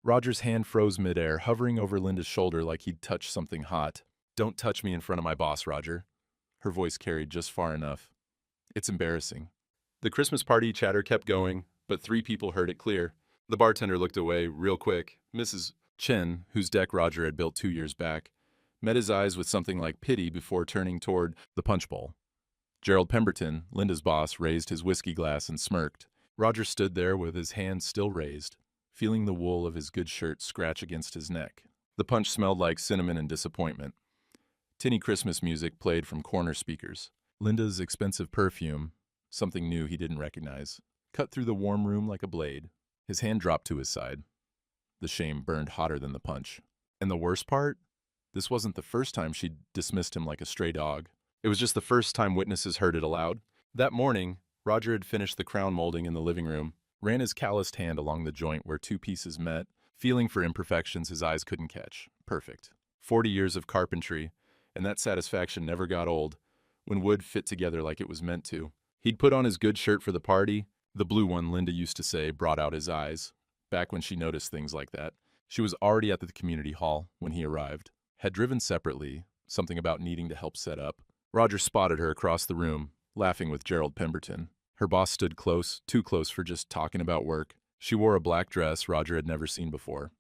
Roger's hand froze midair, hovering over Linda's shoulder like he'd touched something hot. "Don't touch me in front of my boss, Roger." Her voice carried just far enough. "It's embarrassing." The Christmas party chatter kept going, but three people heard it clear. The bartender looked away real quick. Mrs. Chen, whose deck Roger had built 2 years back, met his eyes with something like pity before turning toward the punch bowl. Gerald Pemberton, Linda's boss, raised his whiskey glass and smirked. Roger stood there with his hand still raised, feeling the wool of his good shirt scratch against his neck. The punch smelled like cinnamon and disappointment. Tinny Christmas music played from corner speakers. Linda's expensive perfume, something new he didn't recognize, cut through the warm room like a blade. His hand dropped to his side. The shame burned hotter than the punch. And the worst part? This wasn't the first time she'd dismissed him like a stray dog. It was just the first time witnesses heard it aloud. That morning, Roger had finished the crown molding in the living room, ran his calloused hand along the joint where two pieces met, feeling for imperfections his eyes couldn't catch. Perfect. 40 years of carpentry, and that satisfaction never got old, when wood fit together like it was meant to. He'd put on his good shirt for the party. The blue one, Linda used to say, brought out his eyes. Back when she noticed things like that. She was already at the community hall when he arrived. Had driven separately, something about needing to help set up. Roger spotted her across the room, laughing with Gerald Pemberton. Her boss stood close, too close for just talking about work. She wore a black dress Roger had never seen before.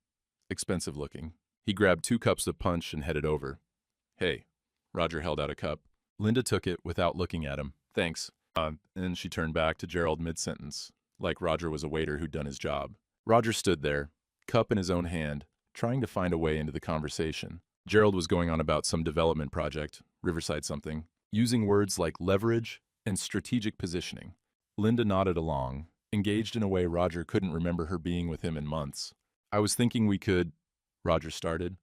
Expensive looking. He grabbed 2 cups of punch and headed over. "Hey." Roger held out a cup. Linda took it without looking at him. "Thanks." And she turned back to Gerald mid-sentence, like Roger was a waiter who'd done his job. Roger stood there, cup in his own hand, trying to find a way into the conversation. Gerald was going on about some development project, Riverside something, using words like leverage and strategic positioning. Linda nodded along, engaged in a way Roger couldn't remember her being with him in months. "I was thinking we could," Roger started.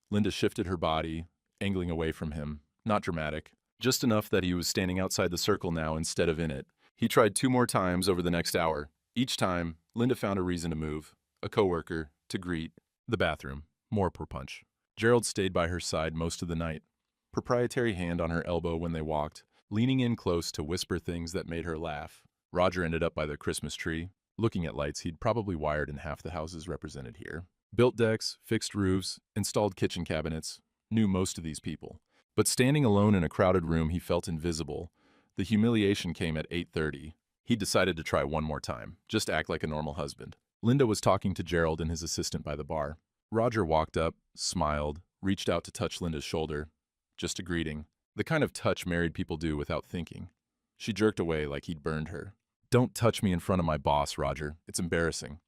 Linda shifted her body, angling away from him. Not dramatic. Just enough that he was standing outside the circle now instead of in it. He tried 2 more times over the next hour. Each time, Linda found a reason to move. A coworker, to greet, the bathroom, more per punch. Gerald stayed by her side most of the night, proprietary hand on her elbow when they walked, leaning in close to whisper things that made her laugh. Roger ended up by the Christmas tree, looking at lights he'd probably wired in half the houses represented here. Built decks, fixed roofs, installed kitchen cabinets, knew most of these people. But standing alone in a crowded room, he felt invisible. The humiliation came at 8:30. He decided to try one more time, just act like a normal husband. Linda was talking to Gerald and his assistant by the bar. Roger walked up, smiled, reached out to touch Linda's shoulder. Just a greeting. The kind of touch married people do without thinking. She jerked away like he'd burned her. "Don't touch me in front of my boss, Roger. It's embarrassing."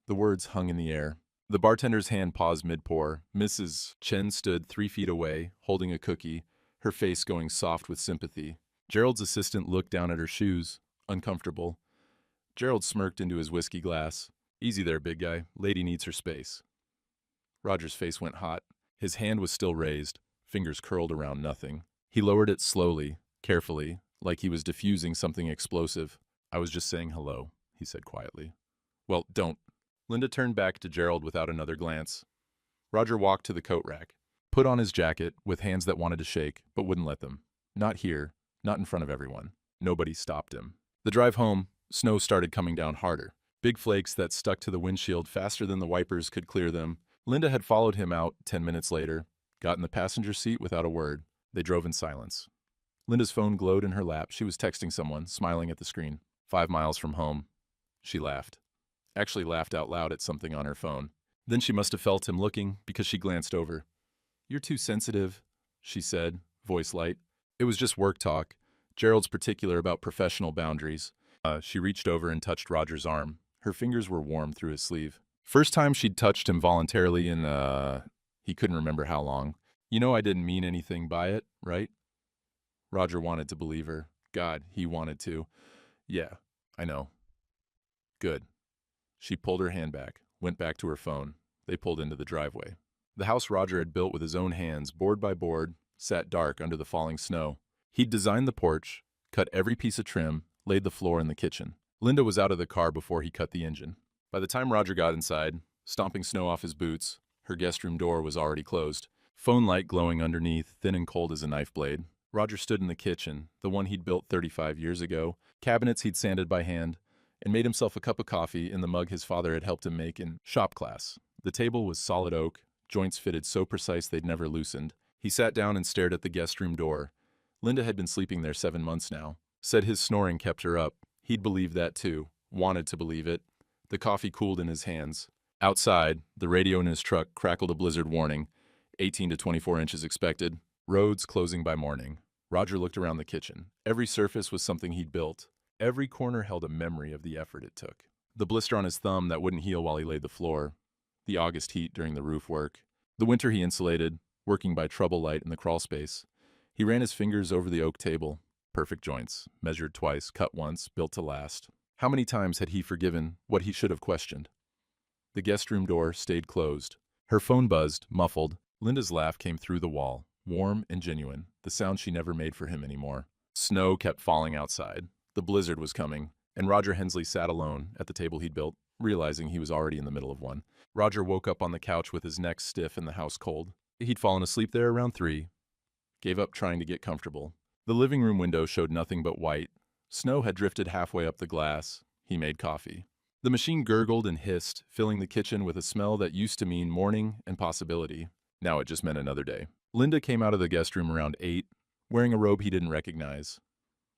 The words hung in the air. The bartender's hand paused mid-pour. Mrs. Chen stood 3 feet away, holding a cookie, her face going soft with sympathy. Gerald's assistant looked down at her shoes, uncomfortable. Gerald smirked into his whiskey glass. "Easy there, big guy. Lady needs her space." Roger's face went hot. His hand was still raised, fingers curled around nothing. He lowered it slowly, carefully, like he was diffusing something explosive. "I was just saying hello," he said quietly. "Well, don't." Linda turned back to Gerald without another glance. Roger walked to the coat rack, put on his jacket with hands that wanted to shake, but wouldn't let them. Not here, not in front of everyone. Nobody stopped him. The drive home, snow started coming down harder. Big flakes that stuck to the windshield faster than the wipers could clear them. Linda had followed him out 10 minutes later, got in the passenger seat without a word. They drove in silence. Linda's phone glowed in her lap. She was texting someone, smiling at the screen. 5 miles from home. She laughed. Actually laughed out loud at something on her phone. Then she must have felt him looking because she glanced over. "You're too sensitive," she said, voice light. It was just work talk. Gerald's particular about professional boundaries. She reached over and touched Roger's arm. Her fingers were warm through his sleeve. First time she'd touched him voluntarily in, he couldn't remember how long. "You know I didn't mean anything by it, right?" Roger wanted to believe her. God, he wanted to. "Yeah, I know." "Good." She pulled her hand back, went back to her phone. They pulled into the driveway. The house Roger had built with his own hands, board by board, sat dark under the falling snow. He'd designed the porch, cut every piece of trim, laid the floor in the kitchen. Linda was out of the car before he cut the engine. By the time Roger got inside, stomping snow off his boots, her guest room door was already closed. Phone light glowing underneath, thin and cold as a knife blade. Roger stood in the kitchen, the one he'd built 35 years ago, cabinets he'd sanded by hand, and made himself a cup of coffee in the mug his father had helped him make in shop class. The table was solid oak, joints fitted so precise they'd never loosened. He sat down and stared at the guest room door. Linda had been sleeping there 7 months now. Said his snoring kept her up. He'd believed that too. Wanted to believe it. The coffee cooled in his hands. Outside, the radio in his truck crackled a blizzard warning. 18 to 24 inches expected. Roads closing by morning. Roger looked around the kitchen. Every surface was something he'd built. Every corner held a memory of the effort it took. The blister on his thumb that wouldn't heal while he laid the floor. The August heat during the roof work. The winter he insulated, working by trouble light in the crawl space. He ran his fingers over the oak table. Perfect joints, measured twice, cut once, built to last. How many times had he forgiven what he should have questioned? The guest room door stayed closed. Her phone buzzed, muffled. Linda's laugh came through the wall, warm and genuine, the sound she never made for him anymore. Snow kept falling outside. The blizzard was coming, and Roger Hensley sat alone at the table he'd built, realizing he was already in the middle of one. Roger woke up on the couch with his neck stiff and the house cold. He'd fallen asleep there around 3. Gave up trying to get comfortable. The living room window showed nothing but white. Snow had drifted halfway up the glass. He made coffee. The machine gurgled and hissed, filling the kitchen with a smell that used to mean morning and possibility. Now it just meant another day. Linda came out of the guest room around 8, wearing a robe he didn't recognize.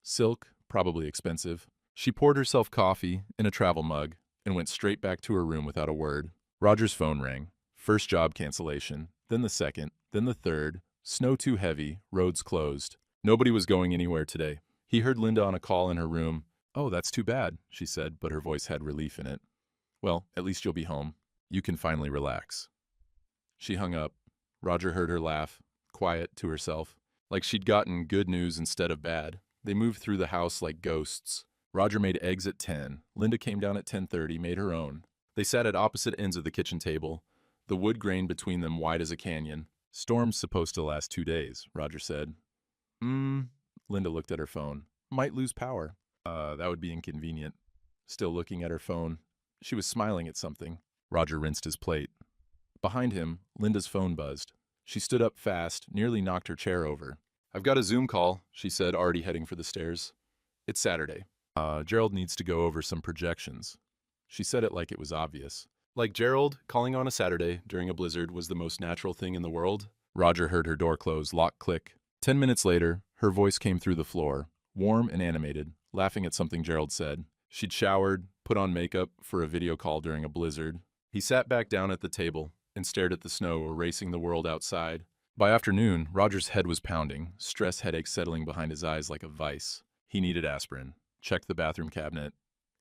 Silk, probably expensive. She poured herself coffee in a travel mug and went straight back to her room without a word. Roger's phone rang. First job cancellation, then the second, then the third. Snow too heavy, roads closed. Nobody was going anywhere today. He heard Linda on a call in her room. "Oh, that's too bad," she said, but her voice had relief in it. "Well, at least you'll be home. You can finally relax." She hung up. Roger heard her laugh, quiet to herself, like she'd gotten good news instead of bad. They moved through the house like ghosts. Roger made eggs at 10. Linda came down at 10:30, made her own. They sat at opposite ends of the kitchen table, the wood grain between them wide as a canyon. "Storm's supposed to last 2 days," Roger said. Linda looked at her phone. "Might lose power." That would be inconvenient." Still looking at her phone, she was smiling at something. Roger rinsed his plate. Behind him, Linda's phone buzzed. She stood up fast, nearly knocked her chair over. "I've got a Zoom call," she said, already heading for the stairs. "It's Saturday. Gerald needs to go over some projections." She said it like it was obvious. Like Gerald calling on a Saturday during a blizzard was the most natural thing in the world. Roger heard her door close, lock click. 10 minutes later, her voice came through the floor, warm and animated, laughing at something Gerald said. She'd showered, put on makeup for a video call during a blizzard. He sat back down at the table and stared at the snow erasing the world outside. By afternoon, Roger's head was pounding, stress headaches settling behind his eyes like a vice. He needed aspirin. Checked the bathroom cabinet.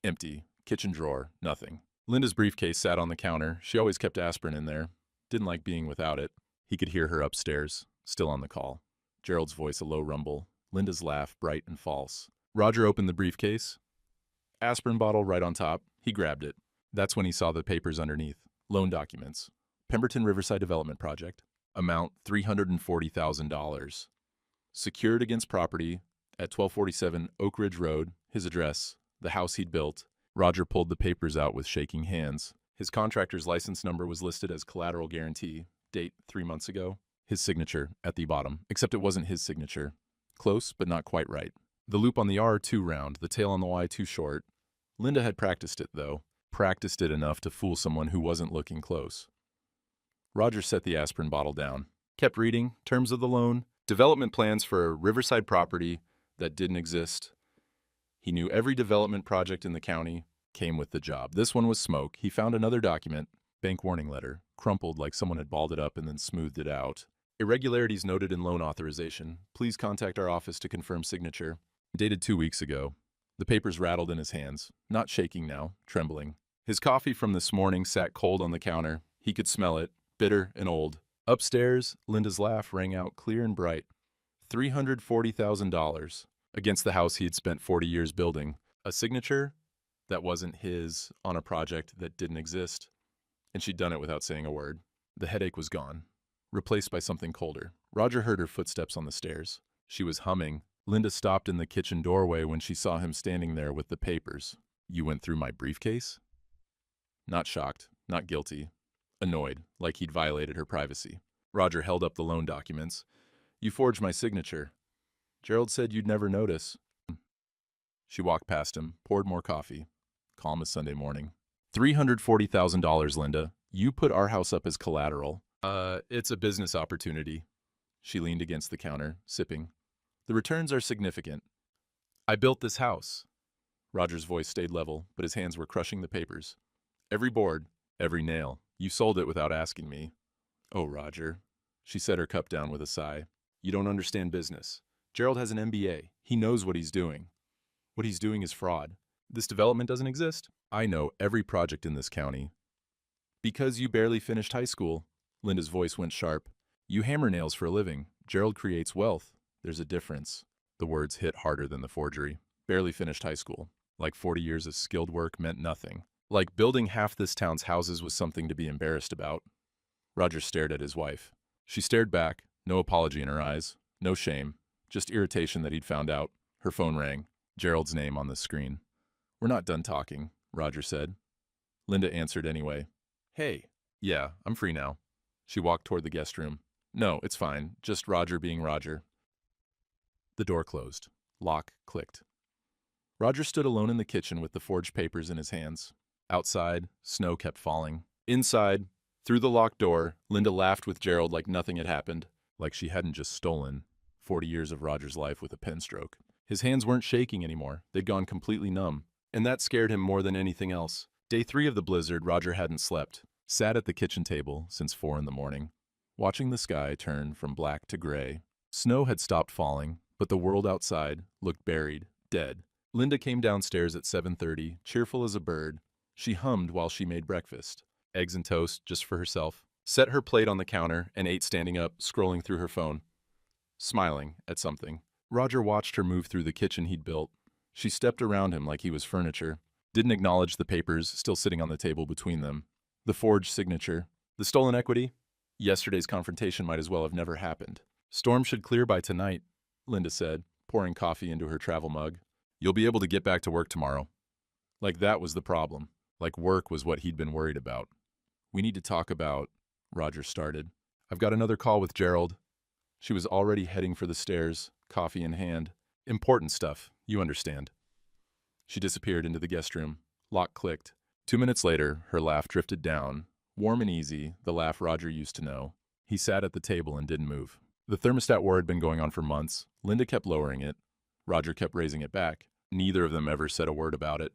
Empty. Kitchen drawer. Nothing. Linda's briefcase sat on the counter. She always kept aspirin in there. Didn't like being without it. He could hear her upstairs, still on the call. Gerald's voice a low rumble. Linda's laugh bright and false. Roger opened the briefcase. Aspirin bottle right on top. He grabbed it. That's when he saw the papers underneath. Loan documents. Pemberton Riverside Development Project. Amount $340,000. Secured against property at 1247 Oak Ridge Road. His address. The house he'd built. Roger pulled the papers out with shaking hands. His contractor's license number was listed as collateral guarantee. Date 3 months ago. His signature at the bottom, except it wasn't his signature. Close, but not quite right. The loop on the R too round, the tail on the Y too short. Linda had practiced it, though. Practiced it enough to fool someone who wasn't looking close. Roger set the aspirin bottle down. Kept reading, terms of the loan, development plans for a riverside property that didn't exist. He knew every development project in the county came with the job. This one was smoke. He found another document, bank warning letter, crumpled like someone had balled it up and then smoothed it out. Irregularities noted in loan authorization. Please contact our office to confirm signature. Dated 2 weeks ago. The papers rattled in his hands, not shaking now, trembling. His coffee from this morning sat cold on the counter. He could smell it, bitter and old. Upstairs, Linda's laugh rang out clear and bright. $340,000 against the house he had spent 40 years building. A signature that wasn't his on a project that didn't exist. And she'd done it without saying a word. The headache was gone, replaced by something colder. Roger heard her footsteps on the stairs. She was humming. Linda stopped in the kitchen doorway when she saw him standing there with the papers. "You went through my briefcase?" Not shocked, not guilty. Annoyed, like he'd violated her privacy. Roger held up the loan documents. "You forged my signature. Gerald said you'd never notice." She walked past him, poured more coffee. calm as Sunday morning. $340,000, Linda. You put our house up as collateral. It's a business opportunity. She leaned against the counter, sipping. The returns are significant. I built this house. Roger's voice stayed level, but his hands were crushing the papers. Every board, every nail. You sold it without asking me. Oh, Roger. She set her cup down with a sigh. You don't understand business. Gerald has an MBA. He knows what he's doing. What he's doing is fraud. This development doesn't exist. I know every project in this county. Because you barely finished high school. Linda's voice went sharp. You hammer nails for a living. Gerald creates wealth. There's a difference. The words hit harder than the forgery. Barely finished high school. Like 40 years of skilled work meant nothing. Like building half this town's houses was something to be embarrassed about. Roger stared at his wife. She stared back, no apology in her eyes, no shame, just irritation that he'd found out. Her phone rang. Gerald's name on the screen. We're not done talking, Roger said. Linda answered anyway. Hey. Yeah, I'm free now. She walked toward the guest room. No, it's fine. Just Roger being Roger. The door closed. Lock clicked. Roger stood alone in the kitchen with the forged papers in his hands. Outside, snow kept falling. Inside, through the locked door, Linda laughed with Gerald like nothing had happened, like she hadn't just stolen 40 years of Roger's life with a pen stroke. His hands weren't shaking anymore. They'd gone completely numb, and that scared him more than anything else. Day 3 of the blizzard, Roger hadn't slept. Sat at the kitchen table since 4 in the morning, watching the sky turn from black to gray. Snow had stopped falling, but the world outside looked buried, dead. Linda came downstairs at 7:30, cheerful as a bird. She hummed while she made breakfast. Eggs and toast, just for herself. Set her plate on the counter and ate standing up, scrolling through her phone. Smiling at something. Roger watched her move through the kitchen he'd built. She stepped around him like he was furniture. Didn't acknowledge the papers still sitting on the table between them. The forged signature. The stolen equity? Yesterday's confrontation might as well have never happened. Storm should clear by tonight, Linda said, pouring coffee into her travel mug. You'll be able to get back to work tomorrow. Like that was the problem. Like work was what he'd been worried about. We need to talk about, Roger started. I've got another call with Gerald. She was already heading for the stairs, coffee in hand. Important stuff, you understand. She disappeared into the guest room. Lock clicked. 2 minutes later, her laugh drifted down. Warm and easy, the laugh Roger used to know. He sat at the table and didn't move. The thermostat war had been going on for months. Linda kept lowering it. Roger kept raising it back. Neither of them ever said a word about it.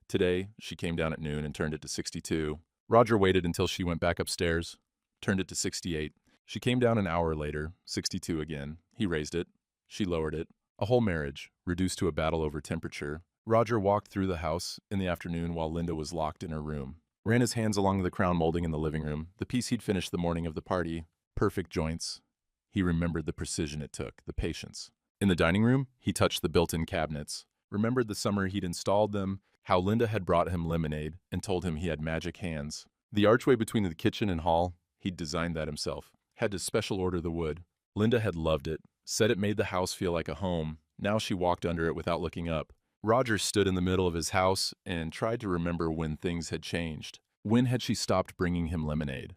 Today, she came down at noon and turned it to 62. Roger waited until she went back upstairs, turned it to 68. She came down an hour later, 62 again. He raised it. She lowered it. A whole marriage, reduced to a battle over temperature. Roger walked through the house in the afternoon while Linda was locked in her room. Ran his hands along the crown molding in the living room, the piece he'd finished the morning of the party. Perfect joints. He remembered the precision it took, the patience. In the dining room, he touched the built-in cabinets. Remembered the summer he'd installed them, how Linda had brought him lemonade and told him he had magic hands. The archway between the kitchen and hall, he'd designed that himself. Had to special order the wood. Linda had loved it, said it made the house feel like a home. Now she walked under it without looking up. Roger stood in the middle of his house and tried to remember when things had changed. When had she stopped bringing him lemonade?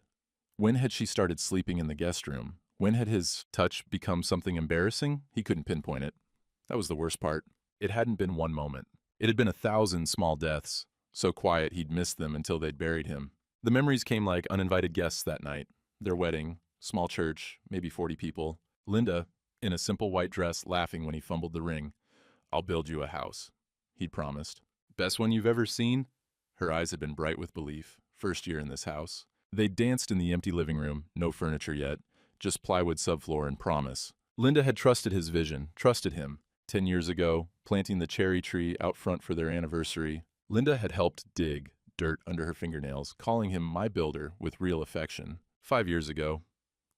When had she started sleeping in the guest room? When had his touch become something embarrassing? He couldn't pinpoint it. That was the worst part. It hadn't been one moment. It had been 1,000 small deaths, so quiet he'd missed them until they'd buried him. The memories came like uninvited guests that night. Their wedding, small church, maybe 40 people. Linda, in a simple white dress, laughing when he fumbled the ring. I'll build you a house, he'd promised. Best one you've ever seen? Her eyes had been bright with belief. First year in this house. They'd danced in the empty living room, no furniture yet, just plywood subfloor and promise. Linda had trusted his vision, trusted him. 10 years ago, planting the cherry tree out front for their anniversary, Linda had helped dig dirt under her fingernails, calling him my builder with real affection. 5 years ago,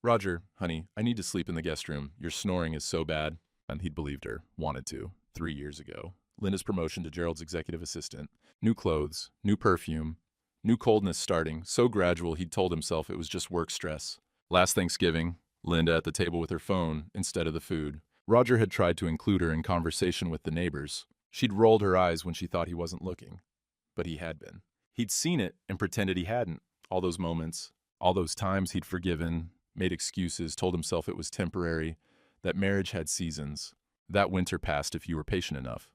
Roger, honey, I need to sleep in the guest room. Your snoring is so bad. And he'd believed her, wanted to. 3 years ago, Linda's promotion to Gerald's executive assistant. New clothes, new perfume, new coldness starting, so gradual he'd told himself it was just work stress. Last Thanksgiving, Linda at the table with her phone instead of the food. Roger had tried to include her in conversation with the neighbors. She'd rolled her eyes when she thought he wasn't looking. But he had been. He'd seen it and pretended he hadn't. All those moments, all those times he'd forgiven, made excuses, told himself it was temporary, that marriage had seasons. That winter passed if you were patient enough.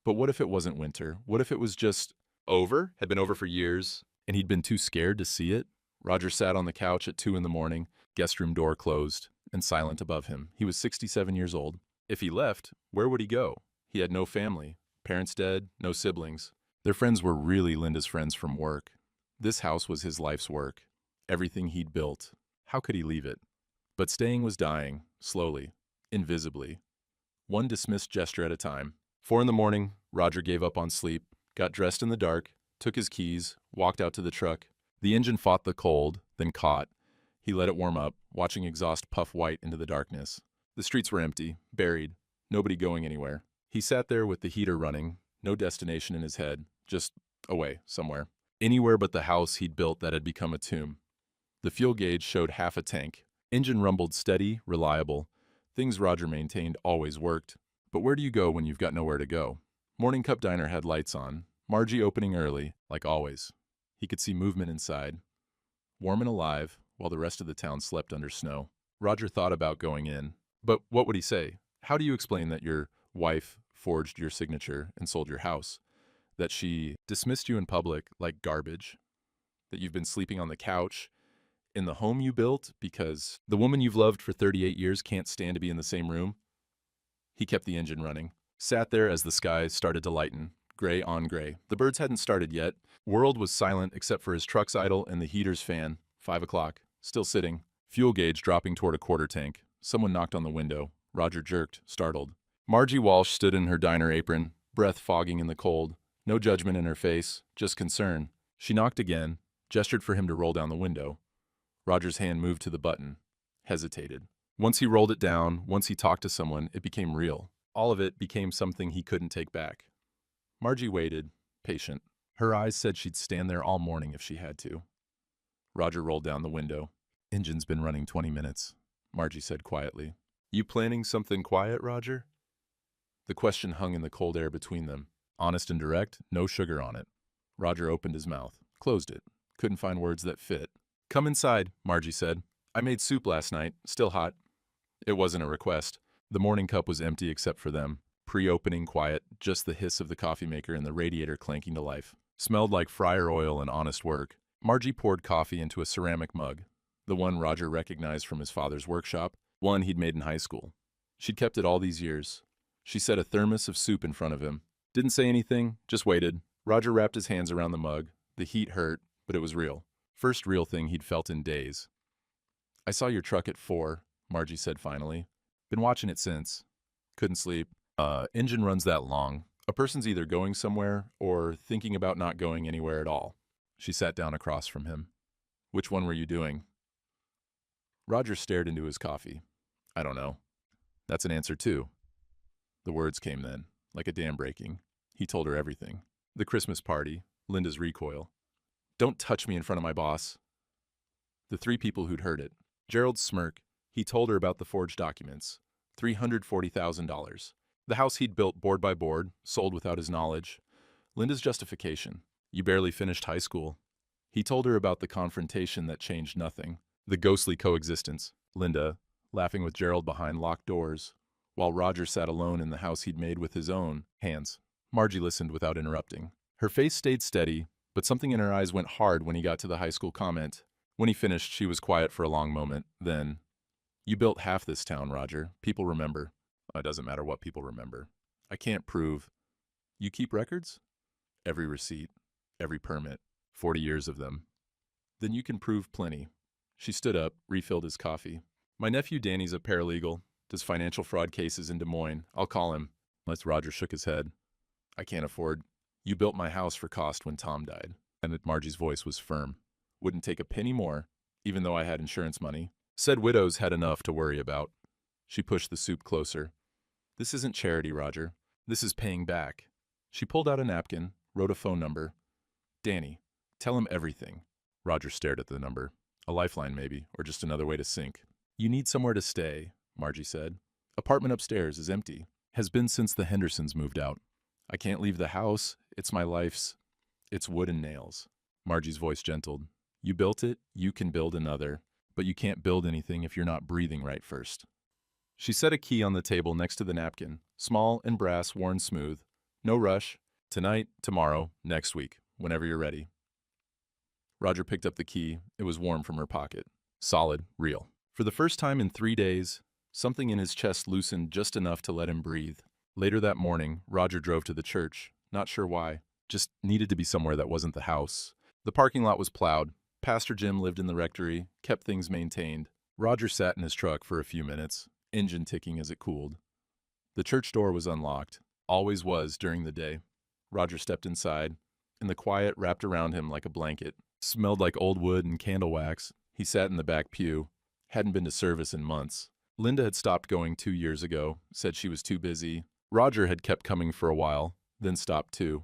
But what if it wasn't winter? What if it was just Over? Had been over for years, and he'd been too scared to see it? Roger sat on the couch at 2 in the morning, guest room door closed, and silent above him. He was 67 years old. If he left, where would he go? He had no family. Parents dead, no siblings. Their friends were really Linda's friends from work. This house was his life's work. Everything he'd built. How could he leave it? But staying was dying, slowly, invisibly. One dismissed gesture at a time. 4 in the morning, Roger gave up on sleep, got dressed in the dark, took his keys, walked out to the truck. The engine fought the cold, then caught. He let it warm up, watching exhaust puff white into the darkness. The streets were empty, buried, nobody going anywhere. He sat there with the heater running, no destination in his head, just away, somewhere. Anywhere but the house he'd built that had become a tomb. The fuel gauge showed half a tank. Engine rumbled steady, reliable. Things Roger maintained always worked. But where do you go when you've got nowhere to go? Morning Cup Diner had lights on, Margie opening early, like always. He could see movement inside, warm and alive, while the rest of the town slept under snow. Roger thought about going in. But what would he say? How do you explain that your wife forged your signature and sold your house? That she dismissed you in public like garbage? That you've been sleeping on the couch in the home you built because the woman you've loved for 38 years can't stand to be in the same room? He kept the engine running, sat there as the sky started to lighten, gray on gray. The birds hadn't started yet. World was silent except for his truck's idle and the heater's fan. 5 o'clock. Still sitting. Fuel gauge dropping toward a quarter tank. Someone knocked on the window. Roger jerked, startled. Margie Walsh stood in her diner apron, breath fogging in the cold. No judgment in her face, just concern. She knocked again, gestured for him to roll down the window. Roger's hand moved to the button, hesitated. Once he rolled it down, once he talked to someone, it became real. All of it became something he couldn't take back. Margie waited, patient. Her eyes said she'd stand there all morning if she had to. Roger rolled down the window. Engine's been running 20 minutes, Margie said quietly. You planning something quiet, Roger? The question hung in the cold air between them. Honest and direct, no sugar on it. Roger opened his mouth, closed it. Couldn't find words that fit. Come inside, Margie said. I made soup last night, still hot. It wasn't a request. The morning cup was empty except for them. Pre-opening quiet, just the hiss of the coffee maker and the radiator clanking to life. Smelled like fryer oil and honest work. Margie poured coffee into a ceramic mug, the one Roger recognized from his father's workshop, one he'd made in high school. She'd kept it all these years. She set a thermos of soup in front of him. Didn't say anything, just waited. Roger wrapped his hands around the mug. The heat hurt, but it was real. First real thing he'd felt in days. I saw your truck at 4, Margie said finally. Been watching it since. Couldn't sleep. Engine runs that long. A person's either going somewhere or thinking about not going anywhere at all. She sat down across from him. Which one were you doing? Roger stared into his coffee. I don't know. That's an answer too. The words came then, like a dam breaking. He told her everything. The Christmas party, Linda's recoil. Don't touch me in front of my boss. The 3 people who'd heard it. Gerald's smirk. He told her about the forged documents. $340,000. The house he'd built board by board, sold without his knowledge. Linda's justification. You barely finished high school. He told her about the confrontation that changed nothing. The ghostly coexistence. Linda, laughing with Gerald behind locked doors, while Roger sat alone in the house he'd made with his own hands. Margie listened without interrupting. Her face stayed steady, but something in her eyes went hard when he got to the high school comment. When he finished, she was quiet for a long moment. Then, you built half this town, Roger. People remember. It doesn't matter what people remember. I can't prove. You keep records? Every receipt, every permit, 40 years of them. Then you can prove plenty. She stood up, refilled his coffee. My nephew Danny's a paralegal, does financial fraud cases in Des Moines. I'll call him. Roger shook his head. I can't afford. You built my house for cost when Tom died. And Margie's voice was firm. Wouldn't take a penny more, even though I had insurance money. Said widows had enough to worry about. She pushed the soup closer. This isn't charity, Roger. This is paying back. She pulled out a napkin, wrote a phone number. Danny, tell him everything. Roger stared at the number. A lifeline maybe, or just another way to sink. You need somewhere to stay, Margie said. Apartment upstairs is empty. Has been since the Hendersons moved out. I can't leave the house. It's my life's. It's wood and nails. Margie's voice gentled. You built it, you can build another, but you can't build anything if you're not breathing right first. She set a key on the table next to the napkin, small and brass, worn smooth. No rush. Tonight, tomorrow, next week. Whenever you're ready. Roger picked up the key. It was warm from her pocket. Solid, real. For the first time in 3 days, something in his chest loosened just enough to let him breathe. Later that morning, Roger drove to the church. Not sure why. Just needed to be somewhere that wasn't the house. The parking lot was plowed. Pastor Jim lived in the rectory, kept things maintained. Roger sat in his truck for a few minutes, engine ticking as it cooled. The church door was unlocked. Always was during the day. Roger stepped inside, and the quiet wrapped around him like a blanket. Smelled like old wood and candle wax. He sat in the back pew. Hadn't been to service in months. Linda had stopped going 2 years ago, said she was too busy. Roger had kept coming for a while, then stopped too.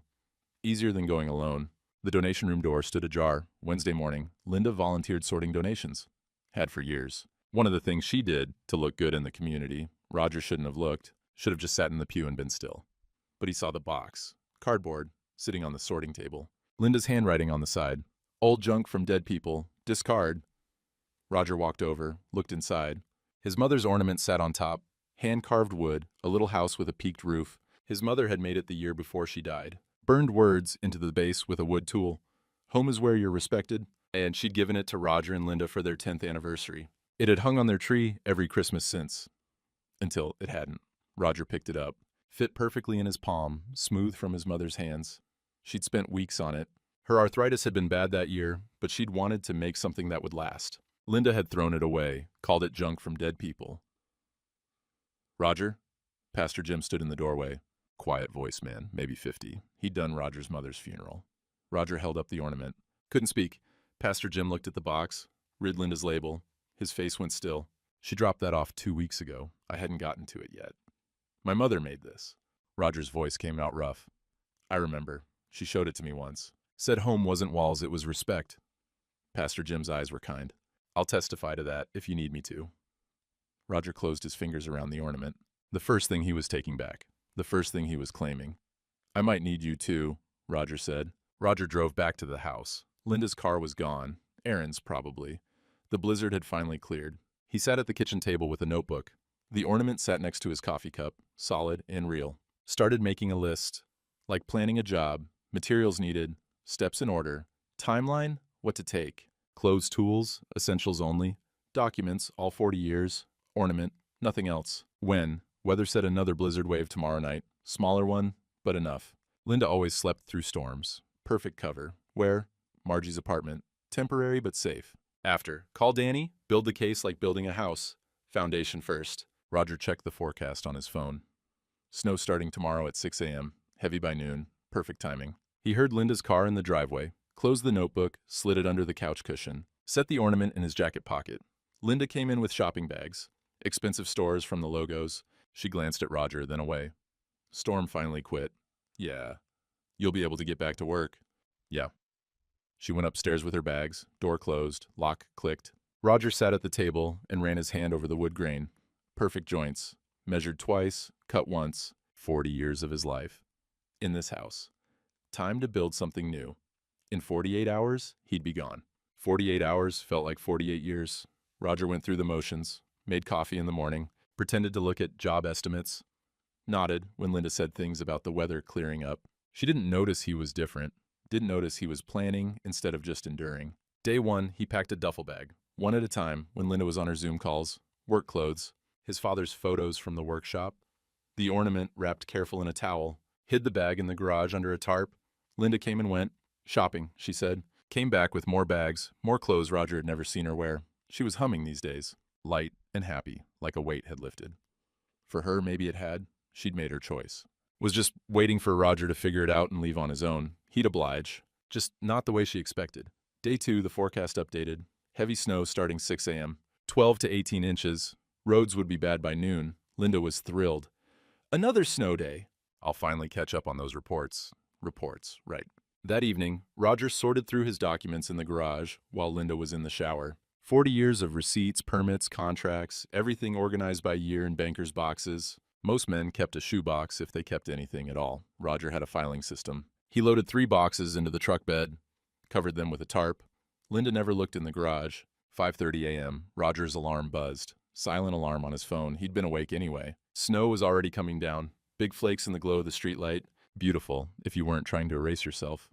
Easier than going alone. The donation room door stood ajar. Wednesday morning, Linda volunteered sorting donations. Had for years. One of the things she did to look good in the community. Roger shouldn't have looked. Should have just sat in the pew and been still. But he saw the box. Cardboard, sitting on the sorting table. Linda's handwriting on the side. Old junk from dead people. Discard. Roger walked over, looked inside. His mother's ornament sat on top. Hand-carved wood, a little house with a peaked roof. His mother had made it the year before she died. Burned words into the base with a wood tool. Home is where you're respected. And she'd given it to Roger and Linda for their 10th anniversary. It had hung on their tree every Christmas since. Until it hadn't. Roger picked it up. Fit perfectly in his palm, smooth from his mother's hands. She'd spent weeks on it. Her arthritis had been bad that year, but she'd wanted to make something that would last. Linda had thrown it away, called it junk from dead people. Roger? Pastor Jim stood in the doorway. Quiet voice man, maybe 50. He'd done Roger's mother's funeral. Roger held up the ornament. Couldn't speak. Pastor Jim looked at the box, read Linda's label. His face went still. She dropped that off 2 weeks ago. I hadn't gotten to it yet. My mother made this. Roger's voice came out rough. I remember. She showed it to me once. Said home wasn't walls, it was respect. Pastor Jim's eyes were kind. I'll testify to that if you need me to. Roger closed his fingers around the ornament. The first thing he was taking back. The first thing he was claiming. I might need you too, Roger said. Roger drove back to the house. Linda's car was gone. Aaron's, probably. The blizzard had finally cleared. He sat at the kitchen table with a notebook. The ornament sat next to his coffee cup, solid and real. Started making a list. Like planning a job. Materials needed. Steps in order. Timeline, what to take. Clothes, tools, essentials only. Documents, all 40 years. Ornament, nothing else. When? Weather said another blizzard wave tomorrow night. Smaller one, but enough. Linda always slept through storms. Perfect cover. Where? Margie's apartment. Temporary but safe. After. Call Danny. Build the case like building a house. Foundation first. Roger checked the forecast on his phone. Snow starting tomorrow at 6 a.m. Heavy by noon. Perfect timing. He heard Linda's car in the driveway. Closed the notebook, slid it under the couch cushion. Set the ornament in his jacket pocket. Linda came in with shopping bags. Expensive stores from the logos. She glanced at Roger, then away. Storm finally quit. Yeah. You'll be able to get back to work. Yeah. She went upstairs with her bags. Door closed. Lock clicked. Roger sat at the table and ran his hand over the wood grain. Perfect joints. Measured twice, cut once. 40 years of his life. In this house. Time to build something new. In 48 hours, he'd be gone. 48 hours felt like 48 years. Roger went through the motions, made coffee in the morning, pretended to look at job estimates, nodded when Linda said things about the weather clearing up. She didn't notice he was different, didn't notice he was planning instead of just enduring. Day one, he packed a duffel bag, one at a time when Linda was on her Zoom calls, work clothes, his father's photos from the workshop, the ornament wrapped careful in a towel, hid the bag in the garage under a tarp. Linda came and went. Shopping, she said. Came back with more bags, more clothes Roger had never seen her wear. She was humming these days, light and happy, like a weight had lifted. For her, maybe it had. She'd made her choice. Was just waiting for Roger to figure it out and leave on his own. He'd oblige. Just not the way she expected. Day 2, the forecast updated. Heavy snow starting 6 a.m. 12 to 18 inches. Roads would be bad by noon. Linda was thrilled. Another snow day. I'll finally catch up on those reports. Reports, right. That evening, Roger sorted through his documents in the garage while Linda was in the shower. 40 years of receipts, permits, contracts, everything organized by year in banker's boxes. Most men kept a shoebox if they kept anything at all. Roger had a filing system. He loaded 3 boxes into the truck bed, covered them with a tarp. Linda never looked in the garage. 5:30 a.m., Roger's alarm buzzed. Silent alarm on his phone. He'd been awake anyway. Snow was already coming down. Big flakes in the glow of the streetlight. Beautiful, if you weren't trying to erase yourself.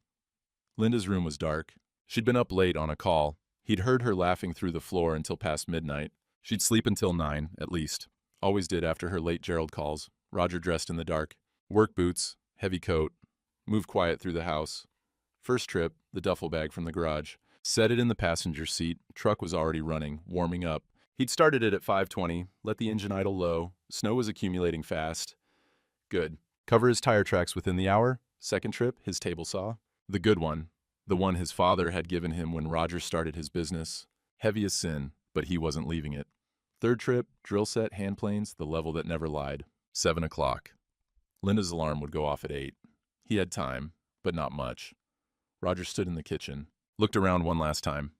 Linda's room was dark. She'd been up late on a call. He'd heard her laughing through the floor until past midnight. She'd sleep until 9, at least. Always did after her late Gerald calls. Roger dressed in the dark. Work boots, heavy coat. Moved quiet through the house. First trip, the duffel bag from the garage. Set it in the passenger seat. Truck was already running, warming up. He'd started it at 5:20, let the engine idle low. Snow was accumulating fast. Good. Cover his tire tracks within the hour. Second trip, his table saw. The good one. The one his father had given him when Roger started his business. Heavy as sin, but he wasn't leaving it. Third trip, drill set, hand planes, the level that never lied. 7 o'clock. Linda's alarm would go off at 8. He had time, but not much. Roger stood in the kitchen, looked around one last time.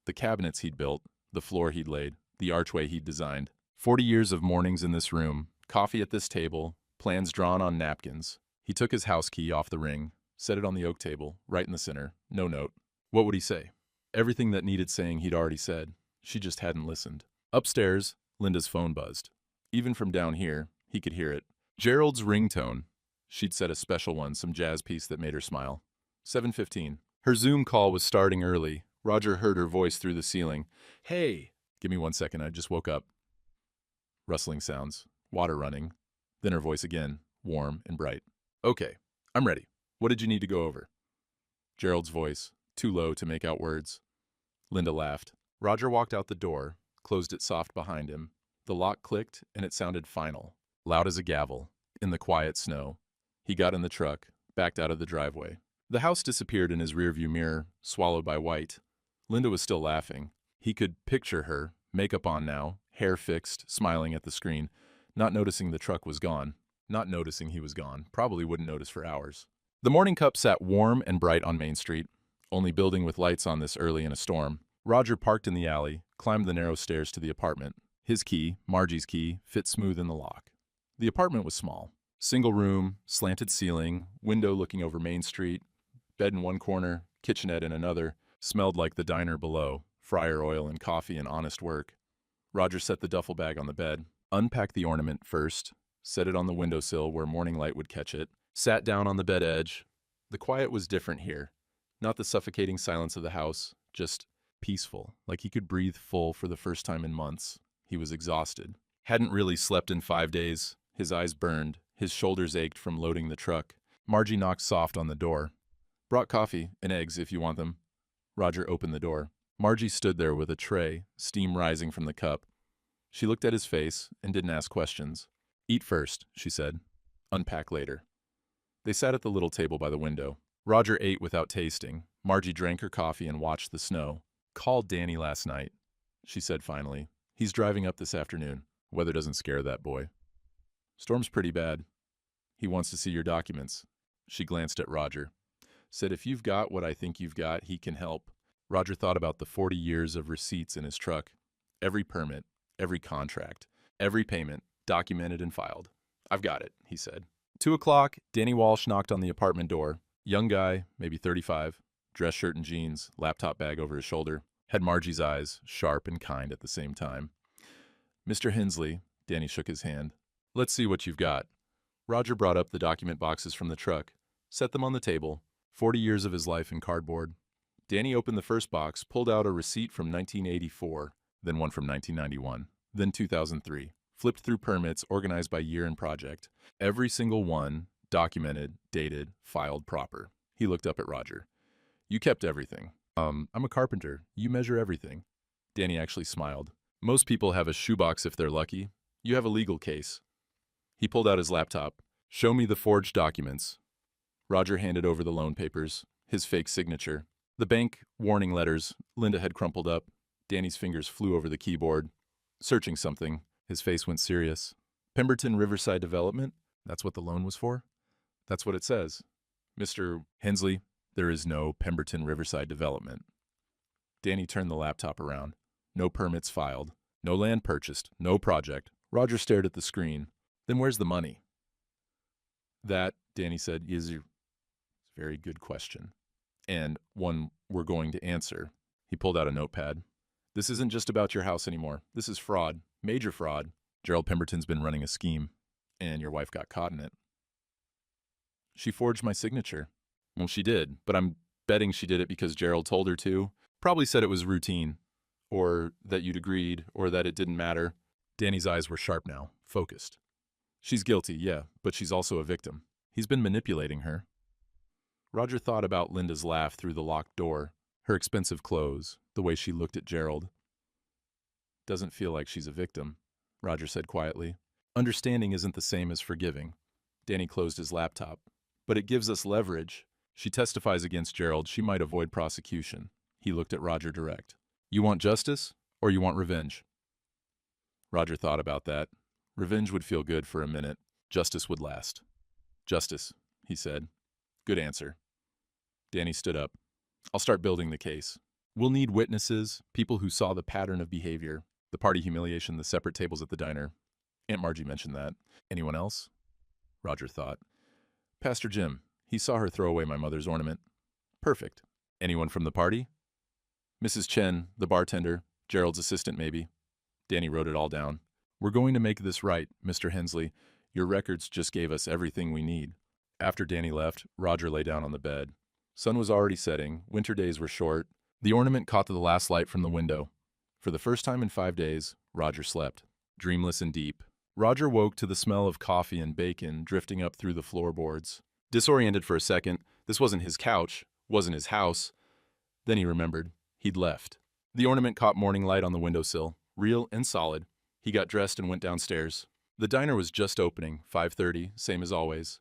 The cabinets he'd built, the floor he'd laid, the archway he'd designed. 40 years of mornings in this room, coffee at this table, plans drawn on napkins. He took his house key off the ring, set it on the oak table, right in the center, no note. What would he say? Everything that needed saying he'd already said. She just hadn't listened. Upstairs, Linda's phone buzzed. Even from down here, he could hear it. Gerald's ringtone. She'd set a special one, some jazz piece that made her smile. 7:15. Her Zoom call was starting early. Roger heard her voice through the ceiling. Hey! Give me 1 second, I just woke up. Rustling sounds. Water running. Then her voice again, warm and bright. Okay, I'm ready. What did you need to go over? Gerald's voice, too low to make out words. Linda laughed. Roger walked out the door, closed it soft behind him. The lock clicked, and it sounded final, loud as a gavel, in the quiet snow. He got in the truck, backed out of the driveway. The house disappeared in his rearview mirror, swallowed by white. Linda was still laughing. He could picture her, makeup on now, hair fixed, smiling at the screen, not noticing the truck was gone. Not noticing he was gone. Probably wouldn't notice for hours. The Morning Cup sat warm and bright on Main Street, only building with lights on this early in a storm. Roger parked in the alley, climbed the narrow stairs to the apartment. His key, Margie's key, fit smooth in the lock. The apartment was small. Single room, slanted ceiling, window looking over Main Street, bed in one corner, kitchenette in another, smelled like the diner below, fryer oil and coffee and honest work. Roger set the duffel bag on the bed, unpacked the ornament first, set it on the windowsill where morning light would catch it, sat down on the bed edge. The quiet was different here. Not the suffocating silence of the house, just peaceful, like he could breathe full for the first time in months. He was exhausted. Hadn't really slept in 5 days. His eyes burned. His shoulders ached from loading the truck. Margie knocked soft on the door. Brought coffee and eggs if you want them. Roger opened the door. Margie stood there with a tray, steam rising from the cup. She looked at his face and didn't ask questions. Eat first, she said. Unpack later. They sat at the little table by the window. Roger ate without tasting. Margie drank her coffee and watched the snow. Called Danny last night, she said finally. He's driving up this afternoon. Weather doesn't scare that boy. Storm's pretty bad. He wants to see your documents. She glanced at Roger. Said if you've got what I think you've got, he can help. Roger thought about the 40 years of receipts in his truck. Every permit, every contract, every payment, documented and filed. I've got it, he said. 2 o'clock, Danny Walsh knocked on the apartment door. Young guy, maybe 35, dress shirt and jeans, laptop bag over his shoulder. Had Margie's eyes, sharp and kind at the same time. Mr. Hensley, Danny shook his hand. Let's see what you've got. Roger brought up the document boxes from the truck, set them on the table. 40 years of his life in cardboard. Danny opened the first box, pulled out a receipt from 1984, then one from 1991, then 2003. Flipped through permits organized by year and project. Every single one, documented, dated, filed proper. He looked up at Roger. You kept everything. I'm a carpenter. You measure everything. Danny actually smiled. Most people have a shoebox if they're lucky. You have a legal case. He pulled out his laptop. Show me the forged documents. Roger handed over the loan papers, his fake signature. The bank warning letters Linda had crumpled up. Danny's fingers flew over the keyboard. Searching something. His face went serious. Pemberton Riverside Development? That's what the loan was for? That's what it says. Mr. Hensley, there is no Pemberton Riverside Development. Danny turned the laptop around. No permits filed. No land purchased. No project. Roger stared at the screen. Then where's the money? That, Danny said, is a very good question. And one we're going to answer. He pulled out a notepad. This isn't just about your house anymore. This is fraud. Major fraud. Gerald Pemberton's been running a scheme, and your wife got caught in it. She forged my signature. Well, she did, but I'm betting she did it because Gerald told her to. Probably said it was routine, or that you'd agreed, or that it didn't matter. Danny's eyes were sharp now, focused. She's guilty, yeah, but she's also a victim. He's been manipulating her. Roger thought about Linda's laugh through the locked door, her expensive clothes, the way she looked at Gerald. Doesn't feel like she's a victim, Roger said quietly. Understanding isn't the same as forgiving. Danny closed his laptop. But it gives us leverage. She testifies against Gerald. She might avoid prosecution. He looked at Roger direct. You want justice, or you want revenge? Roger thought about that. Revenge would feel good for a minute. Justice would last. Justice, he said. Good answer. Danny stood up. I'll start building the case. We'll need witnesses, people who saw the pattern of behavior, the party humiliation, the separate tables at the diner. Aunt Margie mentioned that. Anyone else? Roger thought. Pastor Jim. He saw her throw away my mother's ornament. Perfect. Anyone from the party? Mrs. Chen, the bartender, Gerald's assistant maybe. Danny wrote it all down. We're going to make this right, Mr. Hensley. Your records just gave us everything we need. After Danny left, Roger lay down on the bed. Sun was already setting, winter days were short. The ornament caught the last light from the window. For the first time in 5 days, Roger slept, dreamless and deep. Roger woke to the smell of coffee and bacon drifting up through the floorboards. Disoriented for a second, this wasn't his couch, wasn't his house. Then he remembered. He'd left. The ornament caught morning light on the windowsill, real and solid. He got dressed and went downstairs. The diner was just opening, 5:30, same as always.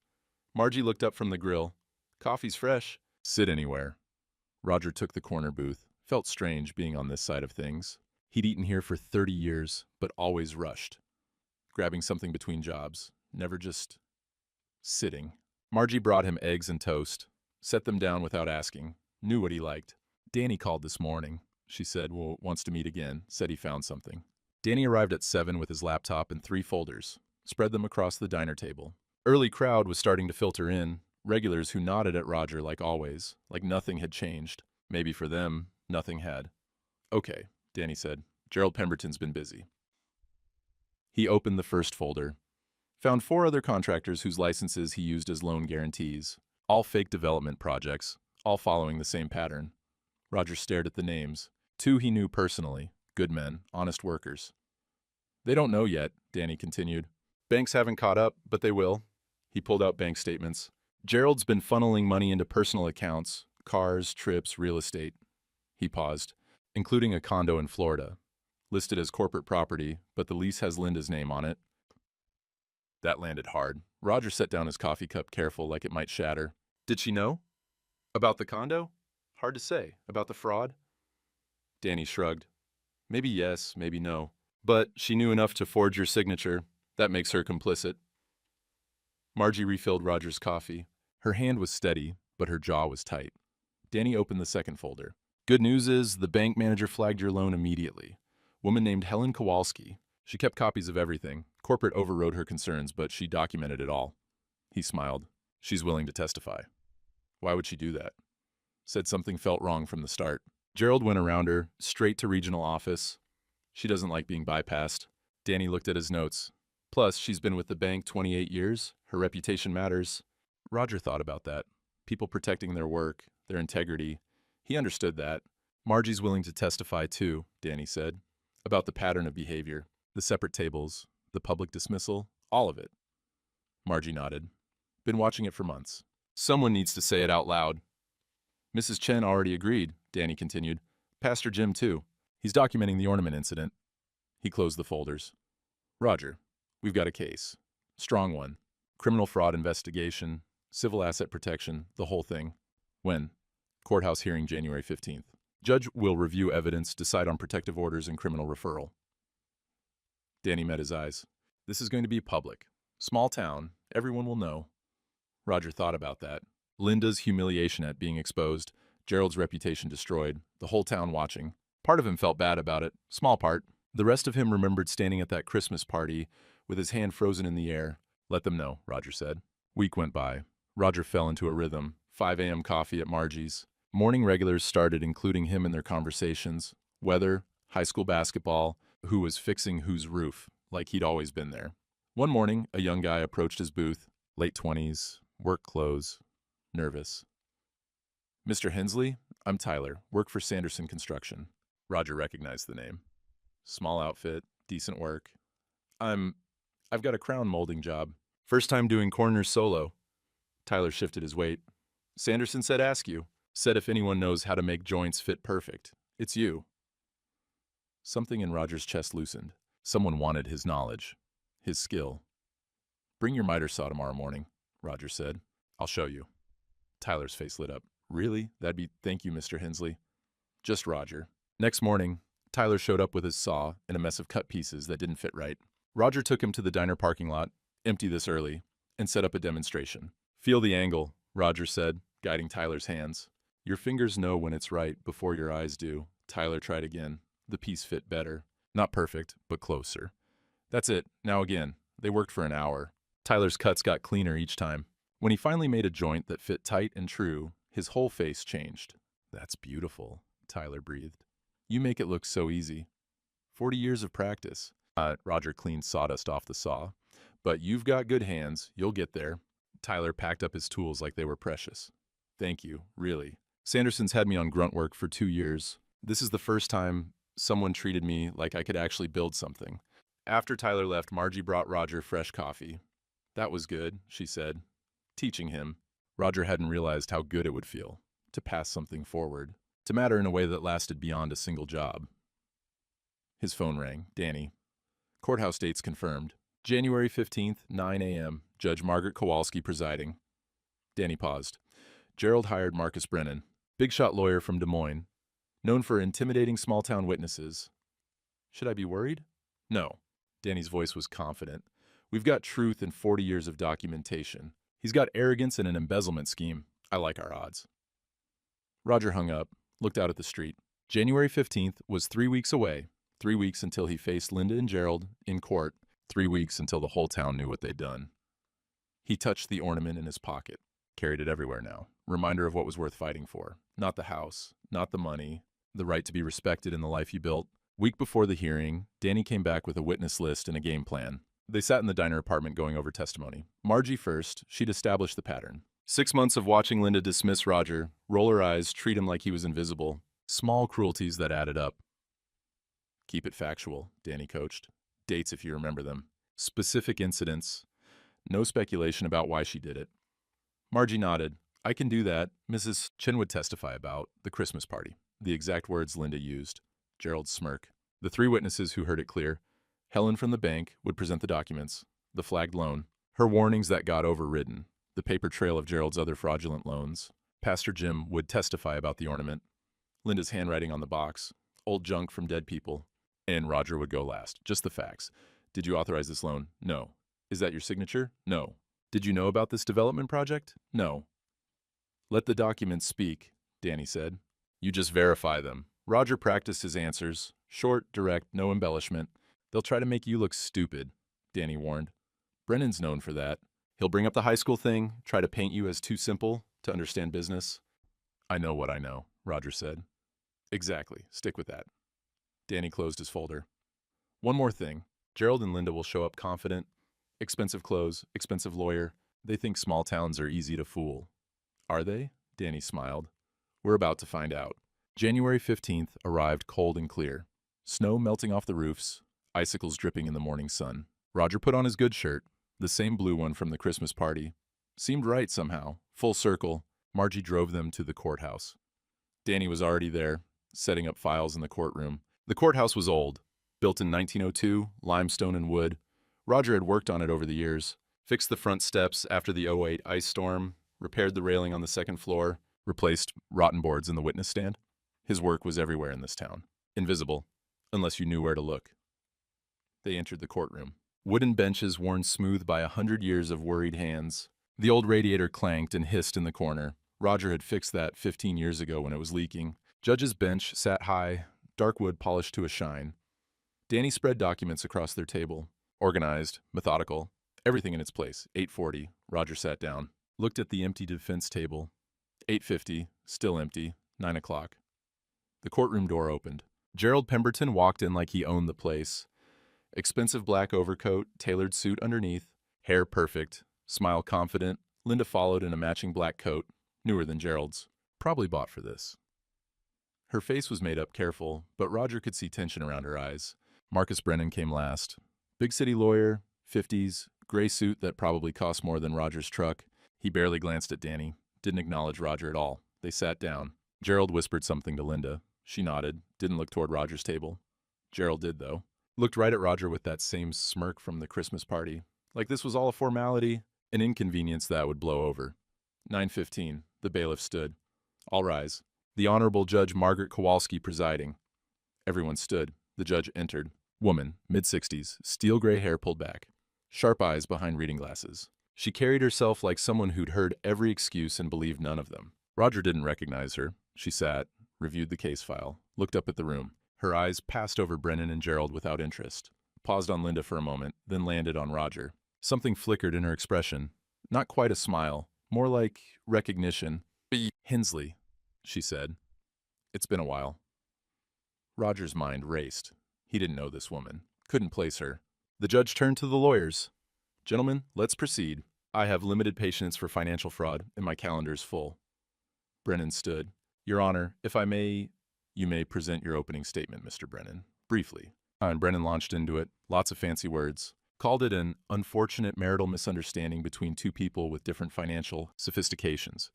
Margie looked up from the grill. Coffee's fresh. Sit anywhere. Roger took the corner booth. Felt strange being on this side of things. He'd eaten here for 30 years, but always rushed. Grabbing something between jobs. Never just sitting. Margie brought him eggs and toast. Set them down without asking. Knew what he liked. Danny called this morning. She said, well, wants to meet again. Said he found something. Danny arrived at 7 with his laptop and 3 folders. Spread them across the diner table. Early crowd was starting to filter in. Regulars who nodded at Roger like always, like nothing had changed. Maybe for them, nothing had. Okay, Danny said. Gerald Pemberton's been busy. He opened the first folder. Found 4 other contractors whose licenses he used as loan guarantees. All fake development projects, all following the same pattern. Roger stared at the names. 2 he knew personally. Good men, honest workers. They don't know yet, Danny continued. Banks haven't caught up, but they will. He pulled out bank statements. Gerald's been funneling money into personal accounts, cars, trips, real estate. He paused, including a condo in Florida, listed as corporate property, but the lease has Linda's name on it. That landed hard. Roger set down his coffee cup careful, like it might shatter. Did she know? About the condo? Hard to say. About the fraud? Danny shrugged. Maybe yes, maybe no. But she knew enough to forge your signature. That makes her complicit. Margie refilled Roger's coffee. Her hand was steady, but her jaw was tight. Danny opened the second folder. Good news is the bank manager flagged your loan immediately. Woman named Helen Kowalski. She kept copies of everything. Corporate overrode her concerns, but she documented it all. He smiled. She's willing to testify. Why would she do that? Said something felt wrong from the start. Gerald went around her, straight to regional office. She doesn't like being bypassed. Danny looked at his notes. Plus, she's been with the bank 28 years. Her reputation matters. Roger thought about that. People protecting their work, their integrity. He understood that. Margie's willing to testify too, Danny said. About the pattern of behavior. The separate tables. The public dismissal. All of it. Margie nodded. Been watching it for months. Someone needs to say it out loud. Mrs. Chen already agreed, Danny continued. Pastor Jim too. He's documenting the ornament incident. He closed the folders. Roger, we've got a case. Strong one. Criminal fraud investigation, civil asset protection, the whole thing. When? Courthouse hearing January 15th. Judge will review evidence, decide on protective orders and criminal referral. Danny met his eyes. This is going to be public. Small town. Everyone will know. Roger thought about that. Linda's humiliation at being exposed, Gerald's reputation destroyed, the whole town watching. Part of him felt bad about it. Small part. The rest of him remembered standing at that Christmas party with his hand frozen in the air. Let them know, Roger said. Week went by. Roger fell into a rhythm. 5 a.m. coffee at Margie's. Morning regulars started including him in their conversations. Weather, high school basketball, who was fixing whose roof, like he'd always been there. One morning, a young guy approached his booth, late 20s, work clothes, nervous. Mr. Hensley, I'm Tyler. Work for Sanderson Construction. Roger recognized the name. Small outfit, decent work. I've got a crown molding job. First time doing corners solo. Tyler shifted his weight. Sanderson said ask you. Said if anyone knows how to make joints fit perfect, it's you. Something in Roger's chest loosened. Someone wanted his knowledge, his skill. Bring your miter saw tomorrow morning, Roger said. I'll show you. Tyler's face lit up. Really? Thank you, Mr. Hensley. Just Roger. Next morning, Tyler showed up with his saw and a mess of cut pieces that didn't fit right. Roger took him to the diner parking lot, empty this early, and set up a demonstration. Feel the angle, Roger said, guiding Tyler's hands. Your fingers know when it's right before your eyes do. Tyler tried again. The piece fit better. Not perfect, but closer. That's it. Now again. They worked for an hour. Tyler's cuts got cleaner each time. When he finally made a joint that fit tight and true, his whole face changed. That's beautiful, Tyler breathed. You make it look so easy. 40 years of practice. Roger cleaned sawdust off the saw. But you've got good hands. You'll get there. Tyler packed up his tools like they were precious. Thank you, really. Sanderson's had me on grunt work for 2 years. This is the first time someone treated me like I could actually build something. After Tyler left, Margie brought Roger fresh coffee. That was good, she said. Teaching him. Roger hadn't realized how good it would feel to pass something forward, to matter in a way that lasted beyond a single job. His phone rang. Danny. Courthouse dates confirmed. January 15th, 9 a.m. Judge Margaret Kowalski presiding. Danny paused. Gerald hired Marcus Brennan, big shot lawyer from Des Moines, known for intimidating small-town witnesses. Should I be worried? No. Danny's voice was confident. We've got truth and 40 years of documentation. He's got arrogance and an embezzlement scheme. I like our odds. Roger hung up, looked out at the street. January 15th was 3 weeks away. 3 weeks until he faced Linda and Gerald in court. 3 weeks until the whole town knew what they'd done. He touched the ornament in his pocket. Carried it everywhere now. Reminder of what was worth fighting for. Not the house, not the money, the right to be respected in the life he built. Week before the hearing, Danny came back with a witness list and a game plan. They sat in the diner apartment going over testimony. Margie first, she'd established the pattern. 6 months of watching Linda dismiss Roger, roll her eyes, treat him like he was invisible. Small cruelties that added up. Keep it factual, Danny coached. Dates if you remember them. Specific incidents. No speculation about why she did it. Margie nodded. I can do that. Mrs. Chen would testify about the Christmas party. The exact words Linda used. Gerald's smirk. The 3 witnesses who heard it clear. Helen from the bank would present the documents. The flagged loan. Her warnings that got overridden. The paper trail of Gerald's other fraudulent loans. Pastor Jim would testify about the ornament. Linda's handwriting on the box. Old junk from dead people. And Roger would go last. Just the facts. Did you authorize this loan? No. Is that your signature? No. Did you know about this development project? No. Let the documents speak, Danny said. You just verify them. Roger practiced his answers. Short, direct, no embellishment. They'll try to make you look stupid, Danny warned. Brennan's known for that. He'll bring up the high school thing, try to paint you as too simple to understand business. I know what I know, Roger said. Exactly. Stick with that. Danny closed his folder. One more thing. Gerald and Linda will show up confident. Expensive clothes, expensive lawyer. They think small towns are easy to fool. Are they? Danny smiled. We're about to find out. January 15th arrived cold and clear. Snow melting off the roofs, icicles dripping in the morning sun. Roger put on his good shirt, the same blue one from the Christmas party. Seemed right somehow. Full circle. Margie drove them to the courthouse. Danny was already there, setting up files in the courtroom. The courthouse was old, built in 1902, limestone and wood. Roger had worked on it over the years, fixed the front steps after the '08 ice storm, repaired the railing on the second floor, replaced rotten boards in the witness stand. His work was everywhere in this town. Invisible, unless you knew where to look. They entered the courtroom. Wooden benches worn smooth by 100 years of worried hands. The old radiator clanked and hissed in the corner. Roger had fixed that 15 years ago when it was leaking. Judge's bench sat high, dark wood polished to a shine. Danny spread documents across their table. Organized, methodical, everything in its place. 8:40, Roger sat down. Looked at the empty defense table. 8:50, still empty. 9 o'clock. The courtroom door opened. Gerald Pemberton walked in like he owned the place. Expensive black overcoat, tailored suit underneath, hair perfect, smile confident. Linda followed in a matching black coat, newer than Gerald's. Probably bought for this. Her face was made up careful, but Roger could see tension around her eyes. Marcus Brennan came last. Big city lawyer, 50s, gray suit that probably cost more than Roger's truck. He barely glanced at Danny, didn't acknowledge Roger at all. They sat down. Gerald whispered something to Linda. She nodded, didn't look toward Roger's table. Gerald did, though. Looked right at Roger with that same smirk from the Christmas party. Like this was all a formality, an inconvenience that would blow over. 9:15. The bailiff stood. All rise. The Honorable Judge Margaret Kowalski presiding. Everyone stood. The judge entered. Woman, mid-60s, steel gray hair pulled back. Sharp eyes behind reading glasses. She carried herself like someone who'd heard every excuse and believed none of them. Roger didn't recognize her. She sat, reviewed the case file, looked up at the room. Her eyes passed over Brennan and Gerald without interest. Paused on Linda for a moment, then landed on Roger. Something flickered in her expression. Not quite a smile, more like recognition. Hensley, she said. It's been a while. Roger's mind raced. He didn't know this woman. Couldn't place her. The judge turned to the lawyers. Gentlemen, let's proceed. I have limited patience for financial fraud, and my calendar is full. Brennan stood. Your Honor, if I may, you may present your opening statement, Mr. Brennan. Briefly. And Brennan launched into it. Lots of fancy words. Called it an unfortunate marital misunderstanding between two people with different financial sophistications.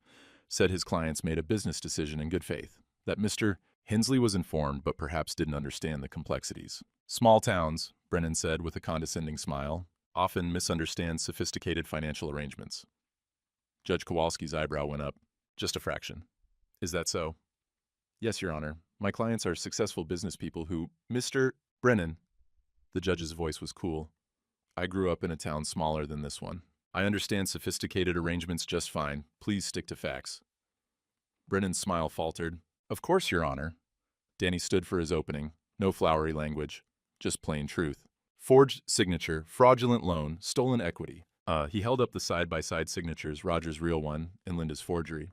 Said his clients made a business decision in good faith. That Mr. Hensley was informed but perhaps didn't understand the complexities. Small towns, Brennan said with a condescending smile, often misunderstand sophisticated financial arrangements. Judge Kowalski's eyebrow went up. Just a fraction. Is that so? Yes, Your Honor. My clients are successful business people who... Mr. Brennan. The judge's voice was cool. I grew up in a town smaller than this one. I understand sophisticated arrangements just fine. Please stick to facts. Brennan's smile faltered. Of course, Your Honor. Danny stood for his opening. No flowery language. Just plain truth. Forged signature, fraudulent loan, stolen equity. He held up the side-by-side signatures, Roger's real one and Linda's forgery.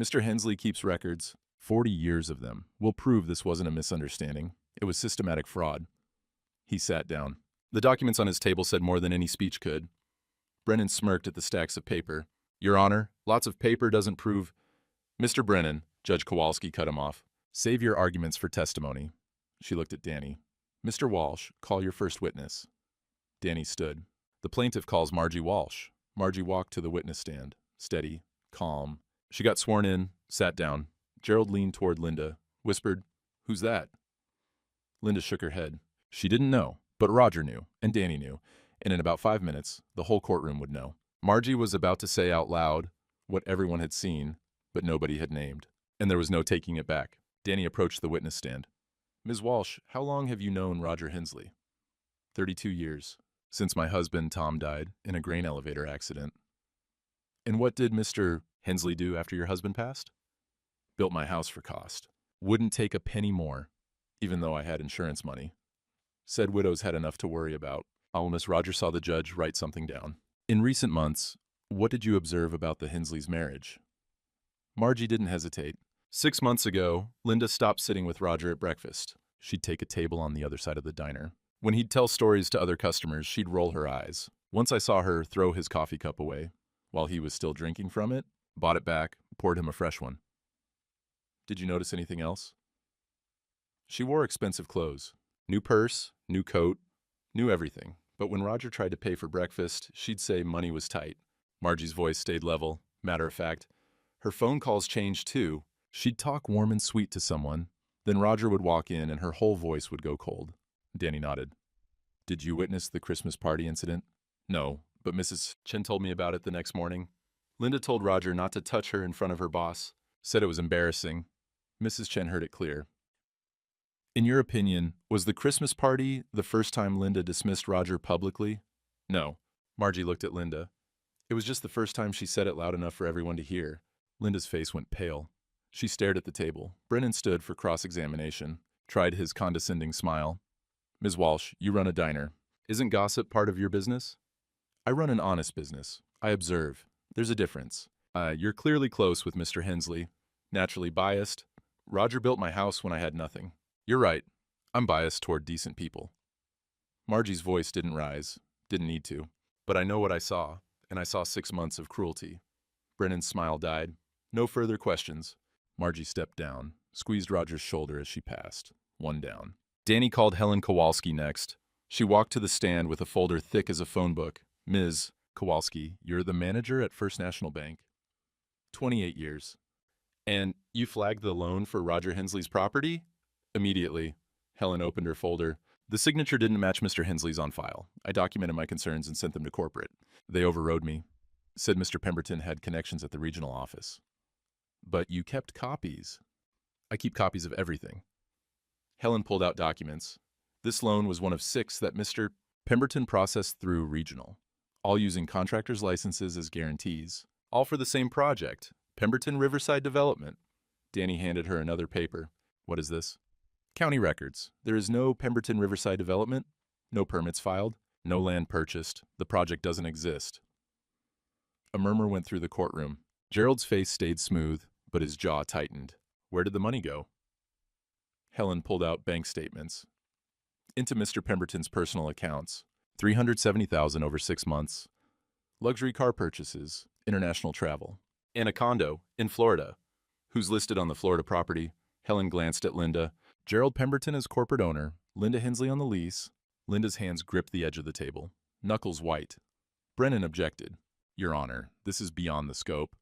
Mr. Hensley keeps records. 40 years of them. Will prove this wasn't a misunderstanding. It was systematic fraud. He sat down. The documents on his table said more than any speech could. Brennan smirked at the stacks of paper. Your Honor, lots of paper doesn't prove... Mr. Brennan, Judge Kowalski cut him off. Save your arguments for testimony. She looked at Danny. Mr. Walsh, call your first witness. Danny stood. The plaintiff calls Margie Walsh. Margie walked to the witness stand. Steady, calm. She got sworn in, sat down. Gerald leaned toward Linda, whispered, Who's that? Linda shook her head. She didn't know, but Roger knew, and Danny knew, and in about 5 minutes, the whole courtroom would know. Margie was about to say out loud what everyone had seen, but nobody had named, and there was no taking it back. Danny approached the witness stand. Ms. Walsh, how long have you known Roger Hensley? 32 years, since my husband Tom died in a grain elevator accident. And what did Mr. Hensley do after your husband passed? Built my house for cost. Wouldn't take a penny more, even though I had insurance money. Said widows had enough to worry about. Miss Roger saw the judge write something down. In recent months, what did you observe about the Hensley's marriage? Margie didn't hesitate. 6 months ago, Linda stopped sitting with Roger at breakfast. She'd take a table on the other side of the diner. When he'd tell stories to other customers, she'd roll her eyes. Once I saw her throw his coffee cup away. While he was still drinking from it, bought it back, poured him a fresh one. Did you notice anything else? She wore expensive clothes. New purse, new coat, new everything. But when Roger tried to pay for breakfast, she'd say money was tight. Margie's voice stayed level, matter of fact. Her phone calls changed too. She'd talk warm and sweet to someone. Then Roger would walk in and her whole voice would go cold. Danny nodded. Did you witness the Christmas party incident? No, but Mrs. Chen told me about it the next morning. Linda told Roger not to touch her in front of her boss. Said it was embarrassing. Mrs. Chen heard it clear. In your opinion, was the Christmas party the first time Linda dismissed Roger publicly? No. Margie looked at Linda. It was just the first time she said it loud enough for everyone to hear. Linda's face went pale. She stared at the table. Brennan stood for cross-examination, tried his condescending smile. Ms. Walsh, you run a diner. Isn't gossip part of your business? I run an honest business. I observe. There's a difference. You're clearly close with Mr. Hensley. Naturally biased. Roger built my house when I had nothing. You're right. I'm biased toward decent people. Margie's voice didn't rise. Didn't need to. But I know what I saw, and I saw 6 months of cruelty. Brennan's smile died. No further questions. Margie stepped down, squeezed Roger's shoulder as she passed. One down. Danny called Helen Kowalski next. She walked to the stand with a folder thick as a phone book. Ms. Kowalski, you're the manager at First National Bank. 28 years. And you flagged the loan for Roger Hensley's property? Immediately. Helen opened her folder. The signature didn't match Mr. Hensley's on file. I documented my concerns and sent them to corporate. They overrode me. Said Mr. Pemberton had connections at the regional office. But you kept copies. I keep copies of everything. Helen pulled out documents. This loan was one of 6 that Mr. Pemberton processed through regional, all using contractors' licenses as guarantees, all for the same project, Pemberton Riverside Development. Danny handed her another paper. What is this? County records. There is no Pemberton Riverside Development, no permits filed, no land purchased. The project doesn't exist. A murmur went through the courtroom. Gerald's face stayed smooth, but his jaw tightened. Where did the money go? Helen pulled out bank statements. Into Mr. Pemberton's personal accounts. $370,000 over 6 months. Luxury car purchases, international travel. And a condo in Florida. Who's listed on the Florida property? Helen glanced at Linda. Gerald Pemberton as corporate owner, Linda Hensley on the lease. Linda's hands gripped the edge of the table, knuckles white. Brennan objected. Your Honor, this is beyond the scope.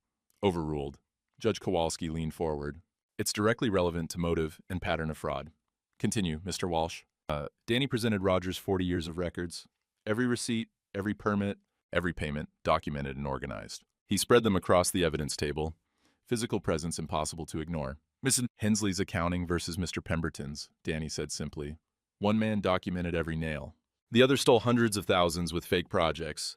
Overruled. Judge Kowalski leaned forward. It's directly relevant to motive and pattern of fraud. Continue, Mr. Walsh. Danny presented Rogers 40 years of records. Every receipt, every permit, every payment, documented and organized. He spread them across the evidence table. Physical presence impossible to ignore. Mrs. Hensley's accounting versus Mr. Pemberton's, Danny said simply. One man documented every nail. The other stole hundreds of thousands with fake projects.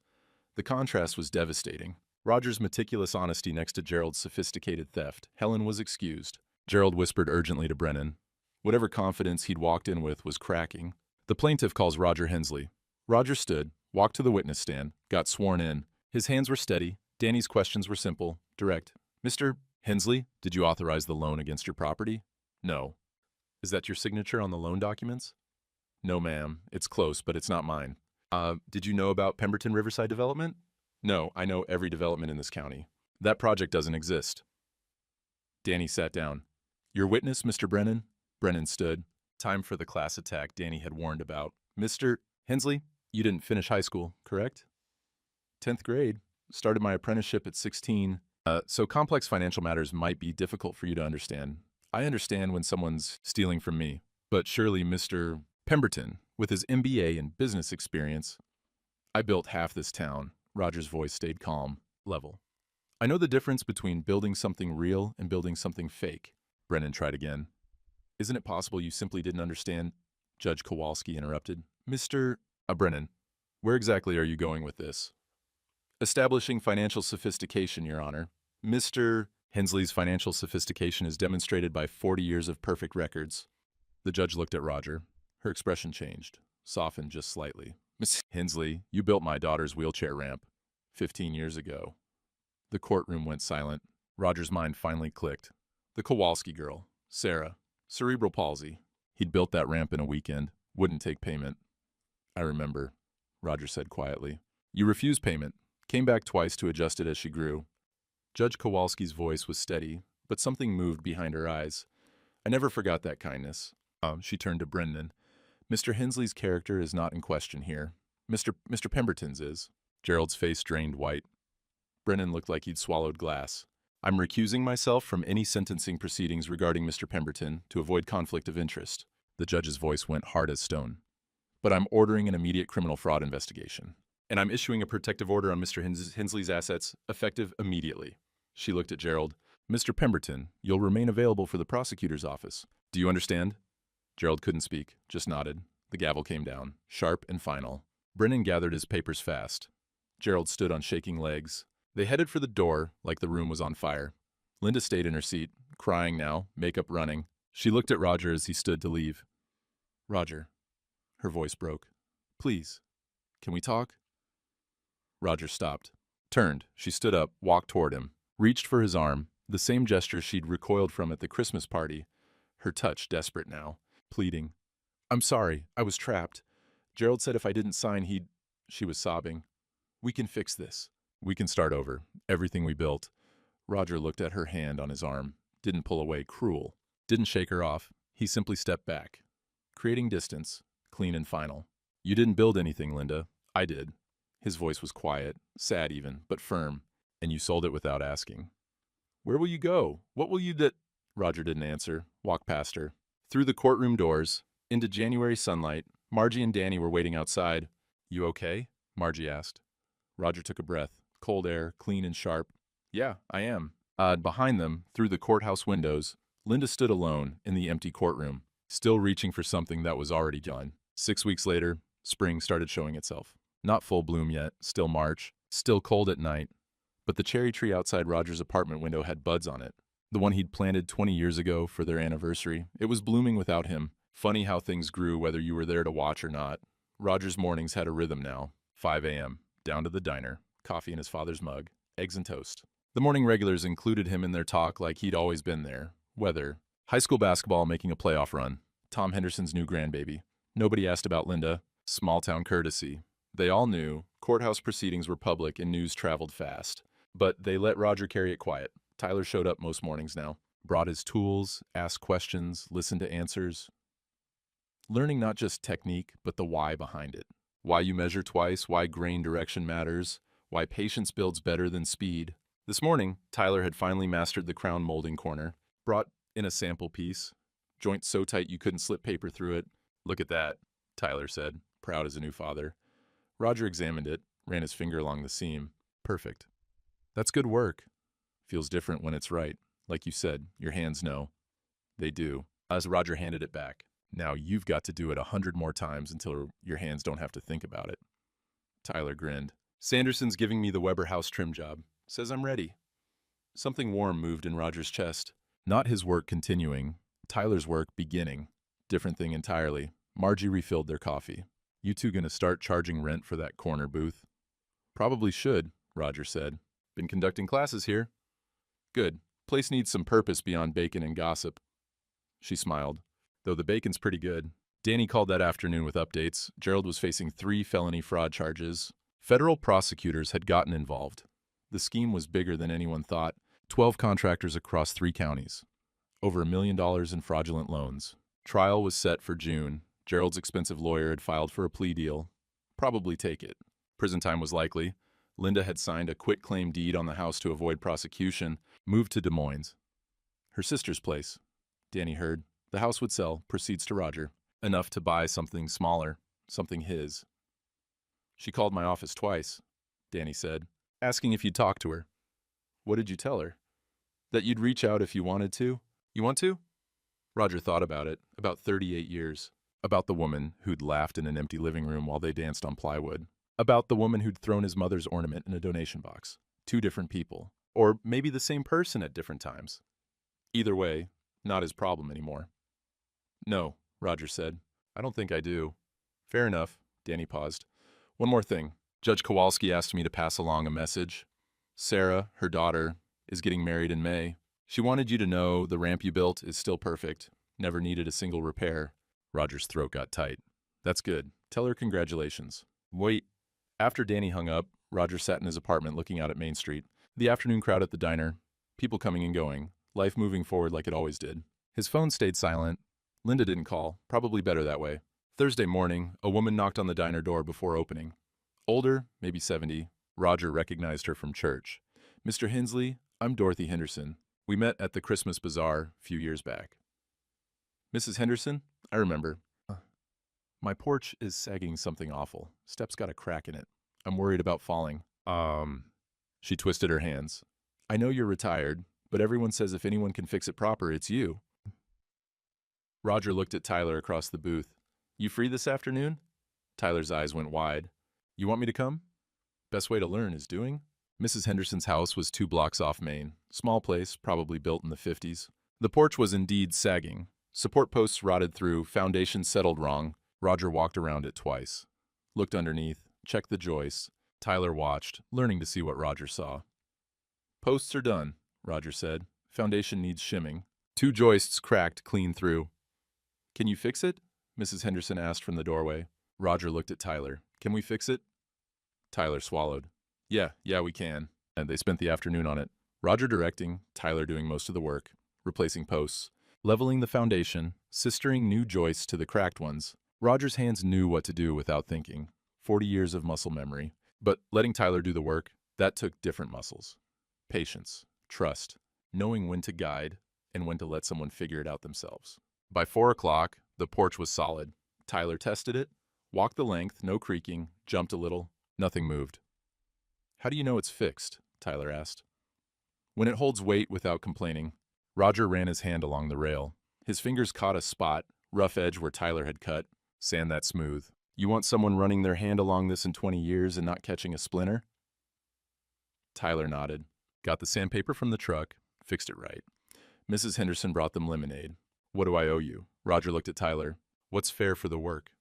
The contrast was devastating. Roger's meticulous honesty next to Gerald's sophisticated theft. Helen was excused. Gerald whispered urgently to Brennan. Whatever confidence he'd walked in with was cracking. The plaintiff calls Roger Hensley. Roger stood, walked to the witness stand, got sworn in. His hands were steady. Danny's questions were simple, direct. Mr. Hensley, did you authorize the loan against your property? No. Is that your signature on the loan documents? No, ma'am. It's close, but it's not mine. Did you know about Pemberton Riverside Development? No, I know every development in this county. That project doesn't exist. Danny sat down. Your witness, Mr. Brennan? Brennan stood. Time for the class attack Danny had warned about. Mr. Hensley, you didn't finish high school, correct? 10th grade. Started my apprenticeship at 16. So complex financial matters might be difficult for you to understand. I understand when someone's stealing from me. But surely Mr. Pemberton, with his MBA and business experience, I built half this town. Roger's voice stayed calm, level. I know the difference between building something real and building something fake. Brennan tried again. Isn't it possible you simply didn't understand? Judge Kowalski interrupted. Mr. Brennan, where exactly are you going with this? Establishing financial sophistication, Your Honor. Mr. Hensley's financial sophistication is demonstrated by 40 years of perfect records. The judge looked at Roger. Her expression changed, softened just slightly. Miss Hensley, you built my daughter's wheelchair ramp 15 years ago. The courtroom went silent. Roger's mind finally clicked. The Kowalski girl, Sarah, cerebral palsy. He'd built that ramp in a weekend, wouldn't take payment. I remember, Roger said quietly. You refused payment, came back twice to adjust it as she grew. Judge Kowalski's voice was steady, but something moved behind her eyes. I never forgot that kindness. She turned to Brendan. Mr. Hensley's character is not in question here. Mr. Pemberton's is. Gerald's face drained white. Brennan looked like he'd swallowed glass. I'm recusing myself from any sentencing proceedings regarding Mr. Pemberton to avoid conflict of interest. The judge's voice went hard as stone. But I'm ordering an immediate criminal fraud investigation. And I'm issuing a protective order on Mr. Hensley's assets, effective immediately. She looked at Gerald. Mr. Pemberton, you'll remain available for the prosecutor's office. Do you understand? Gerald couldn't speak, just nodded. The gavel came down, sharp and final. Brennan gathered his papers fast. Gerald stood on shaking legs. They headed for the door like the room was on fire. Linda stayed in her seat, crying now, makeup running. She looked at Roger as he stood to leave. Roger. Her voice broke. Please, can we talk? Roger stopped. Turned. She stood up, walked toward him, reached for his arm, the same gesture she'd recoiled from at the Christmas party. Her touch desperate now, pleading. I'm sorry, I was trapped. Gerald said if I didn't sign, he'd... She was sobbing. We can fix this. We can start over. Everything we built. Roger looked at her hand on his arm. Didn't pull away cruel. Didn't shake her off. He simply stepped back, creating distance, clean and final. You didn't build anything, Linda. I did. His voice was quiet, sad even, but firm, and you sold it without asking. Where will you go? What will you do? Roger didn't answer, walked past her. Through the courtroom doors, into January sunlight, Margie and Danny were waiting outside. You okay? Margie asked. Roger took a breath. Cold air, clean and sharp. Yeah, I am. Behind them, through the courthouse windows, Linda stood alone in the empty courtroom, still reaching for something that was already done. 6 weeks later, spring started showing itself. Not full bloom yet, still March, still cold at night. But the cherry tree outside Roger's apartment window had buds on it. The one he'd planted 20 years ago for their anniversary. It was blooming without him. Funny how things grew whether you were there to watch or not. Roger's mornings had a rhythm now. 5 a.m., down to the diner, coffee in his father's mug, eggs and toast. The morning regulars included him in their talk like he'd always been there. Weather, high school basketball making a playoff run, Tom Henderson's new grandbaby. Nobody asked about Linda. Small-town courtesy. They all knew courthouse proceedings were public and news traveled fast. But they let Roger carry it quiet. Tyler showed up most mornings now. Brought his tools, asked questions, listened to answers. Learning not just technique, but the why behind it. Why you measure twice, why grain direction matters, why patience builds better than speed. This morning, Tyler had finally mastered the crown molding corner. Brought in a sample piece. Joint so tight you couldn't slip paper through it. Look at that, Tyler said, proud as a new father. Roger examined it, ran his finger along the seam. Perfect. That's good work. Feels different when it's right. Like you said, your hands know. They do. As Roger handed it back. Now you've got to do it 100 more times until your hands don't have to think about it. Tyler grinned. Sanderson's giving me the Weber house trim job. Says I'm ready. Something warm moved in Roger's chest. Not his work continuing. Tyler's work beginning. Different thing entirely. Margie refilled their coffee. You two gonna start charging rent for that corner booth? Probably should, Roger said. Been conducting classes here. Good. Place needs some purpose beyond bacon and gossip. She smiled. Though the bacon's pretty good. Danny called that afternoon with updates. Gerald was facing 3 felony fraud charges. Federal prosecutors had gotten involved. The scheme was bigger than anyone thought. 12 contractors across 3 counties. Over $1 million in fraudulent loans. Trial was set for June. Gerald's expensive lawyer had filed for a plea deal. Probably take it. Prison time was likely. Linda had signed a quitclaim deed on the house to avoid prosecution, moved to Des Moines. Her sister's place. Danny heard. The house would sell, proceeds to Roger. Enough to buy something smaller, something his. She called my office twice, Danny said, asking if you'd talk to her. What did you tell her? That you'd reach out if you wanted to? You want to? Roger thought about it, about 38 years. About the woman who'd laughed in an empty living room while they danced on plywood. About the woman who'd thrown his mother's ornament in a donation box. 2 different people. Or maybe the same person at different times. Either way, not his problem anymore. No, Roger said. I don't think I do. Fair enough, Danny paused. One more thing. Judge Kowalski asked me to pass along a message. Sarah, her daughter, is getting married in May. She wanted you to know the ramp you built is still perfect. Never needed a single repair. Roger's throat got tight. That's good. Tell her congratulations. Wait. After Danny hung up, Roger sat in his apartment looking out at Main Street. The afternoon crowd at the diner. People coming and going. Life moving forward like it always did. His phone stayed silent. Linda didn't call. Probably better that way. Thursday morning, a woman knocked on the diner door before opening. Older, maybe 70. Roger recognized her from church. Mr. Hensley, I'm Dorothy Henderson. We met at the Christmas bazaar a few years back. Mrs. Henderson? I remember. My porch is sagging something awful. Steps got a crack in it. I'm worried about falling. She twisted her hands. I know you're retired, but everyone says if anyone can fix it proper, it's you. Roger looked at Tyler across the booth. You free this afternoon? Tyler's eyes went wide. You want me to come? Best way to learn is doing. Mrs. Henderson's house was 2 blocks off Main. Small place, probably built in the 50s. The porch was indeed sagging. Support posts rotted through, foundation settled wrong. Roger walked around it twice. Looked underneath, checked the joists. Tyler watched, learning to see what Roger saw. Posts are done, Roger said. Foundation needs shimming. 2 joists cracked clean through. Can you fix it? Mrs. Henderson asked from the doorway. Roger looked at Tyler. Can we fix it? Tyler swallowed. Yeah, we can. And they spent the afternoon on it. Roger directing, Tyler doing most of the work. replacing posts, leveling the foundation, sistering new joists to the cracked ones. Roger's hands knew what to do without thinking. 40 years of muscle memory. But letting Tyler do the work, that took different muscles. Patience, trust, knowing when to guide and when to let someone figure it out themselves. By 4 o'clock, the porch was solid. Tyler tested it, walked the length, no creaking, jumped a little, nothing moved. "How do you know it's fixed?" Tyler asked. "When it holds weight without complaining." Roger ran his hand along the rail. His fingers caught a spot, rough edge where Tyler had cut, sand that smooth. "You want someone running their hand along this in 20 years and not catching a splinter?" Tyler nodded, got the sandpaper from the truck, fixed it right. Mrs. Henderson brought them lemonade. "What do I owe you?" Roger looked at Tyler. "What's fair for the work?"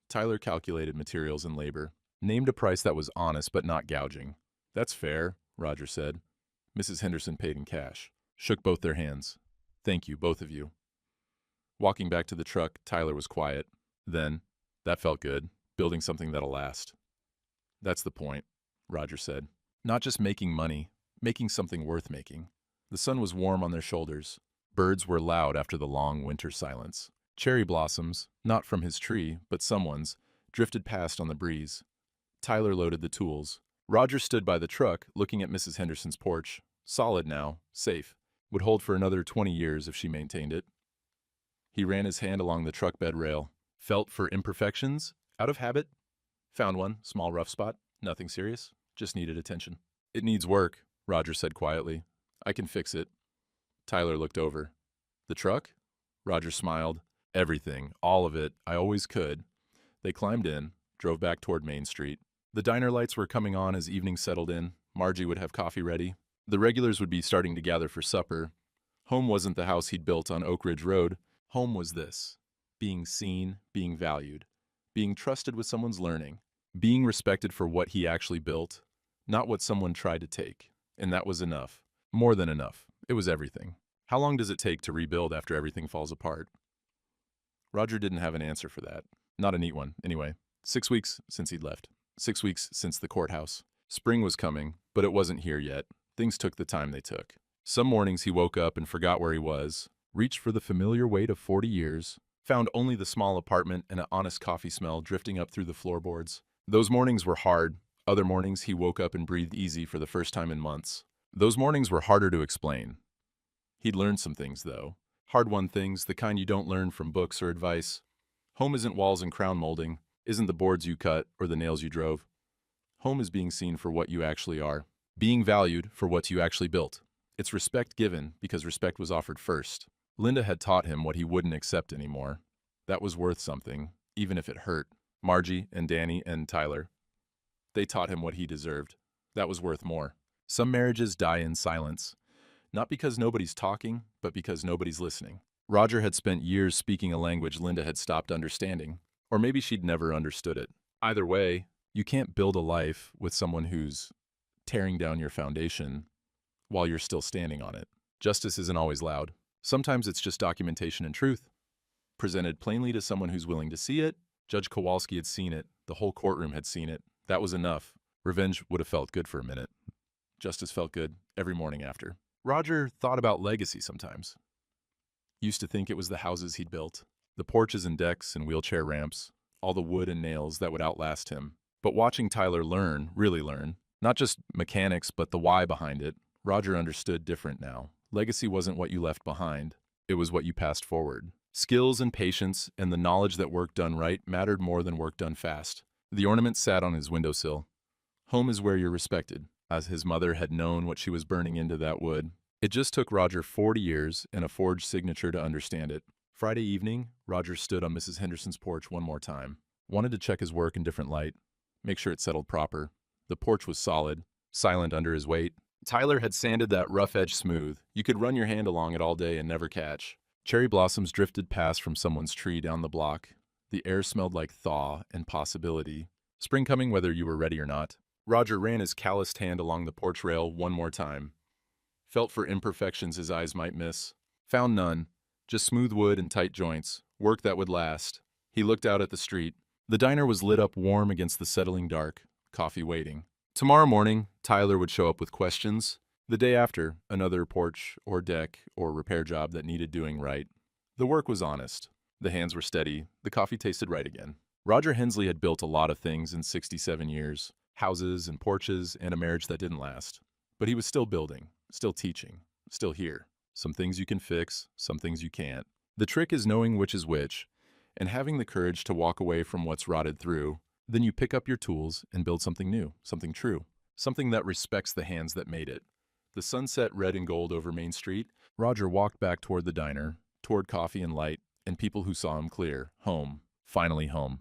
Tyler calculated materials and labor, named a price that was honest but not gouging. "That's fair," Roger said. Mrs. Henderson paid in cash, shook both their hands. "Thank you, both of you." Walking back to the truck, Tyler was quiet. Then, "That felt good, building something that'll last." "That's the point," Roger said. "Not just making money, making something worth making." The sun was warm on their shoulders. Birds were loud after the long winter silence. Cherry blossoms, not from his tree, but someone's, drifted past on the breeze. Tyler loaded the tools. Roger stood by the truck, looking at Mrs. Henderson's porch. Solid now, safe. Would hold for another 20 years if she maintained it. He ran his hand along the truck bed rail. Felt for imperfections, out of habit. Found one, small rough spot, nothing serious, just needed attention. "It needs work," Roger said quietly. "I can fix it." Tyler looked over. "The truck?" Roger smiled. "Everything, all of it, I always could." They climbed in, drove back toward Main Street. The diner lights were coming on as evening settled in. Margie would have coffee ready. The regulars would be starting to gather for supper. Home wasn't the house he'd built on Oak Ridge Road. Home was this. Being seen, being valued, being trusted with someone's learning, being respected for what he actually built, not what someone tried to take. And that was enough. More than enough. It was everything. How long does it take to rebuild after everything falls apart? Roger didn't have an answer for that. Not a neat one, anyway. 6 weeks since he'd left. 6 weeks since the courthouse. Spring was coming, but it wasn't here yet. Things took the time they took. Some mornings he woke up and forgot where he was, reached for the familiar weight of 40 years, found only the small apartment and an honest coffee smell drifting up through the floorboards. Those mornings were hard. Other mornings he woke up and breathed easy for the first time in months. Those mornings were harder to explain. He'd learned some things, though. Hard-won things, the kind you don't learn from books or advice. Home isn't walls and crown molding, isn't the boards you cut or the nails you drove. Home is being seen for what you actually are, being valued for what you actually built. It's respect given because respect was offered first. Linda had taught him what he wouldn't accept anymore. That was worth something, even if it hurt. Margie and Danny and Tyler. They taught him what he deserved. That was worth more. Some marriages die in silence. Not because nobody's talking, but because nobody's listening. Roger had spent years speaking a language Linda had stopped understanding. Or maybe she'd never understood it. Either way, you can't build a life with someone who's tearing down your foundation while you're still standing on it. Justice isn't always loud. Sometimes it's just documentation and truth, presented plainly to someone who's willing to see it. Judge Kowalski had seen it. The whole courtroom had seen it. That was enough. Revenge would have felt good for a minute. Justice felt good every morning after. Roger thought about legacy sometimes. Used to think it was the houses he'd built, the porches and decks and wheelchair ramps, all the wood and nails that would outlast him. But watching Tyler learn, really learn, not just mechanics but the why behind it, Roger understood different now. Legacy wasn't what you left behind. It was what you passed forward. Skills and patience and the knowledge that work done right mattered more than work done fast. The ornament sat on his windowsill. Home is where you're respected, as his mother had known what she was burning into that wood. It just took Roger 40 years and a forged signature to understand it. Friday evening, Roger stood on Mrs. Henderson's porch one more time. Wanted to check his work in different light, make sure it settled proper. The porch was solid, silent under his weight. Tyler had sanded that rough edge smooth. You could run your hand along it all day and never catch. Cherry blossoms drifted past from someone's tree down the block. The air smelled like thaw and possibility. Spring coming whether you were ready or not. Roger ran his calloused hand along the porch rail one more time. Felt for imperfections his eyes might miss. Found none. Just smooth wood and tight joints. Work that would last. He looked out at the street. The diner was lit up warm against the settling dark. Coffee waiting. Tomorrow morning, Tyler would show up with questions. The day after, another porch or deck or repair job that needed doing right. The work was honest. The hands were steady. The coffee tasted right again. Roger Hensley had built a lot of things in 67 years. Houses and porches and a marriage that didn't last. But he was still building, still teaching, still here. Some things you can fix, some things you can't. The trick is knowing which is which and having the courage to walk away from what's rotted through. Then you pick up your tools and build something new, something true, something that respects the hands that made it. The sun set red and gold over Main Street. Roger walked back toward the diner, toward coffee and light, and people who saw him clear. Home. Finally home.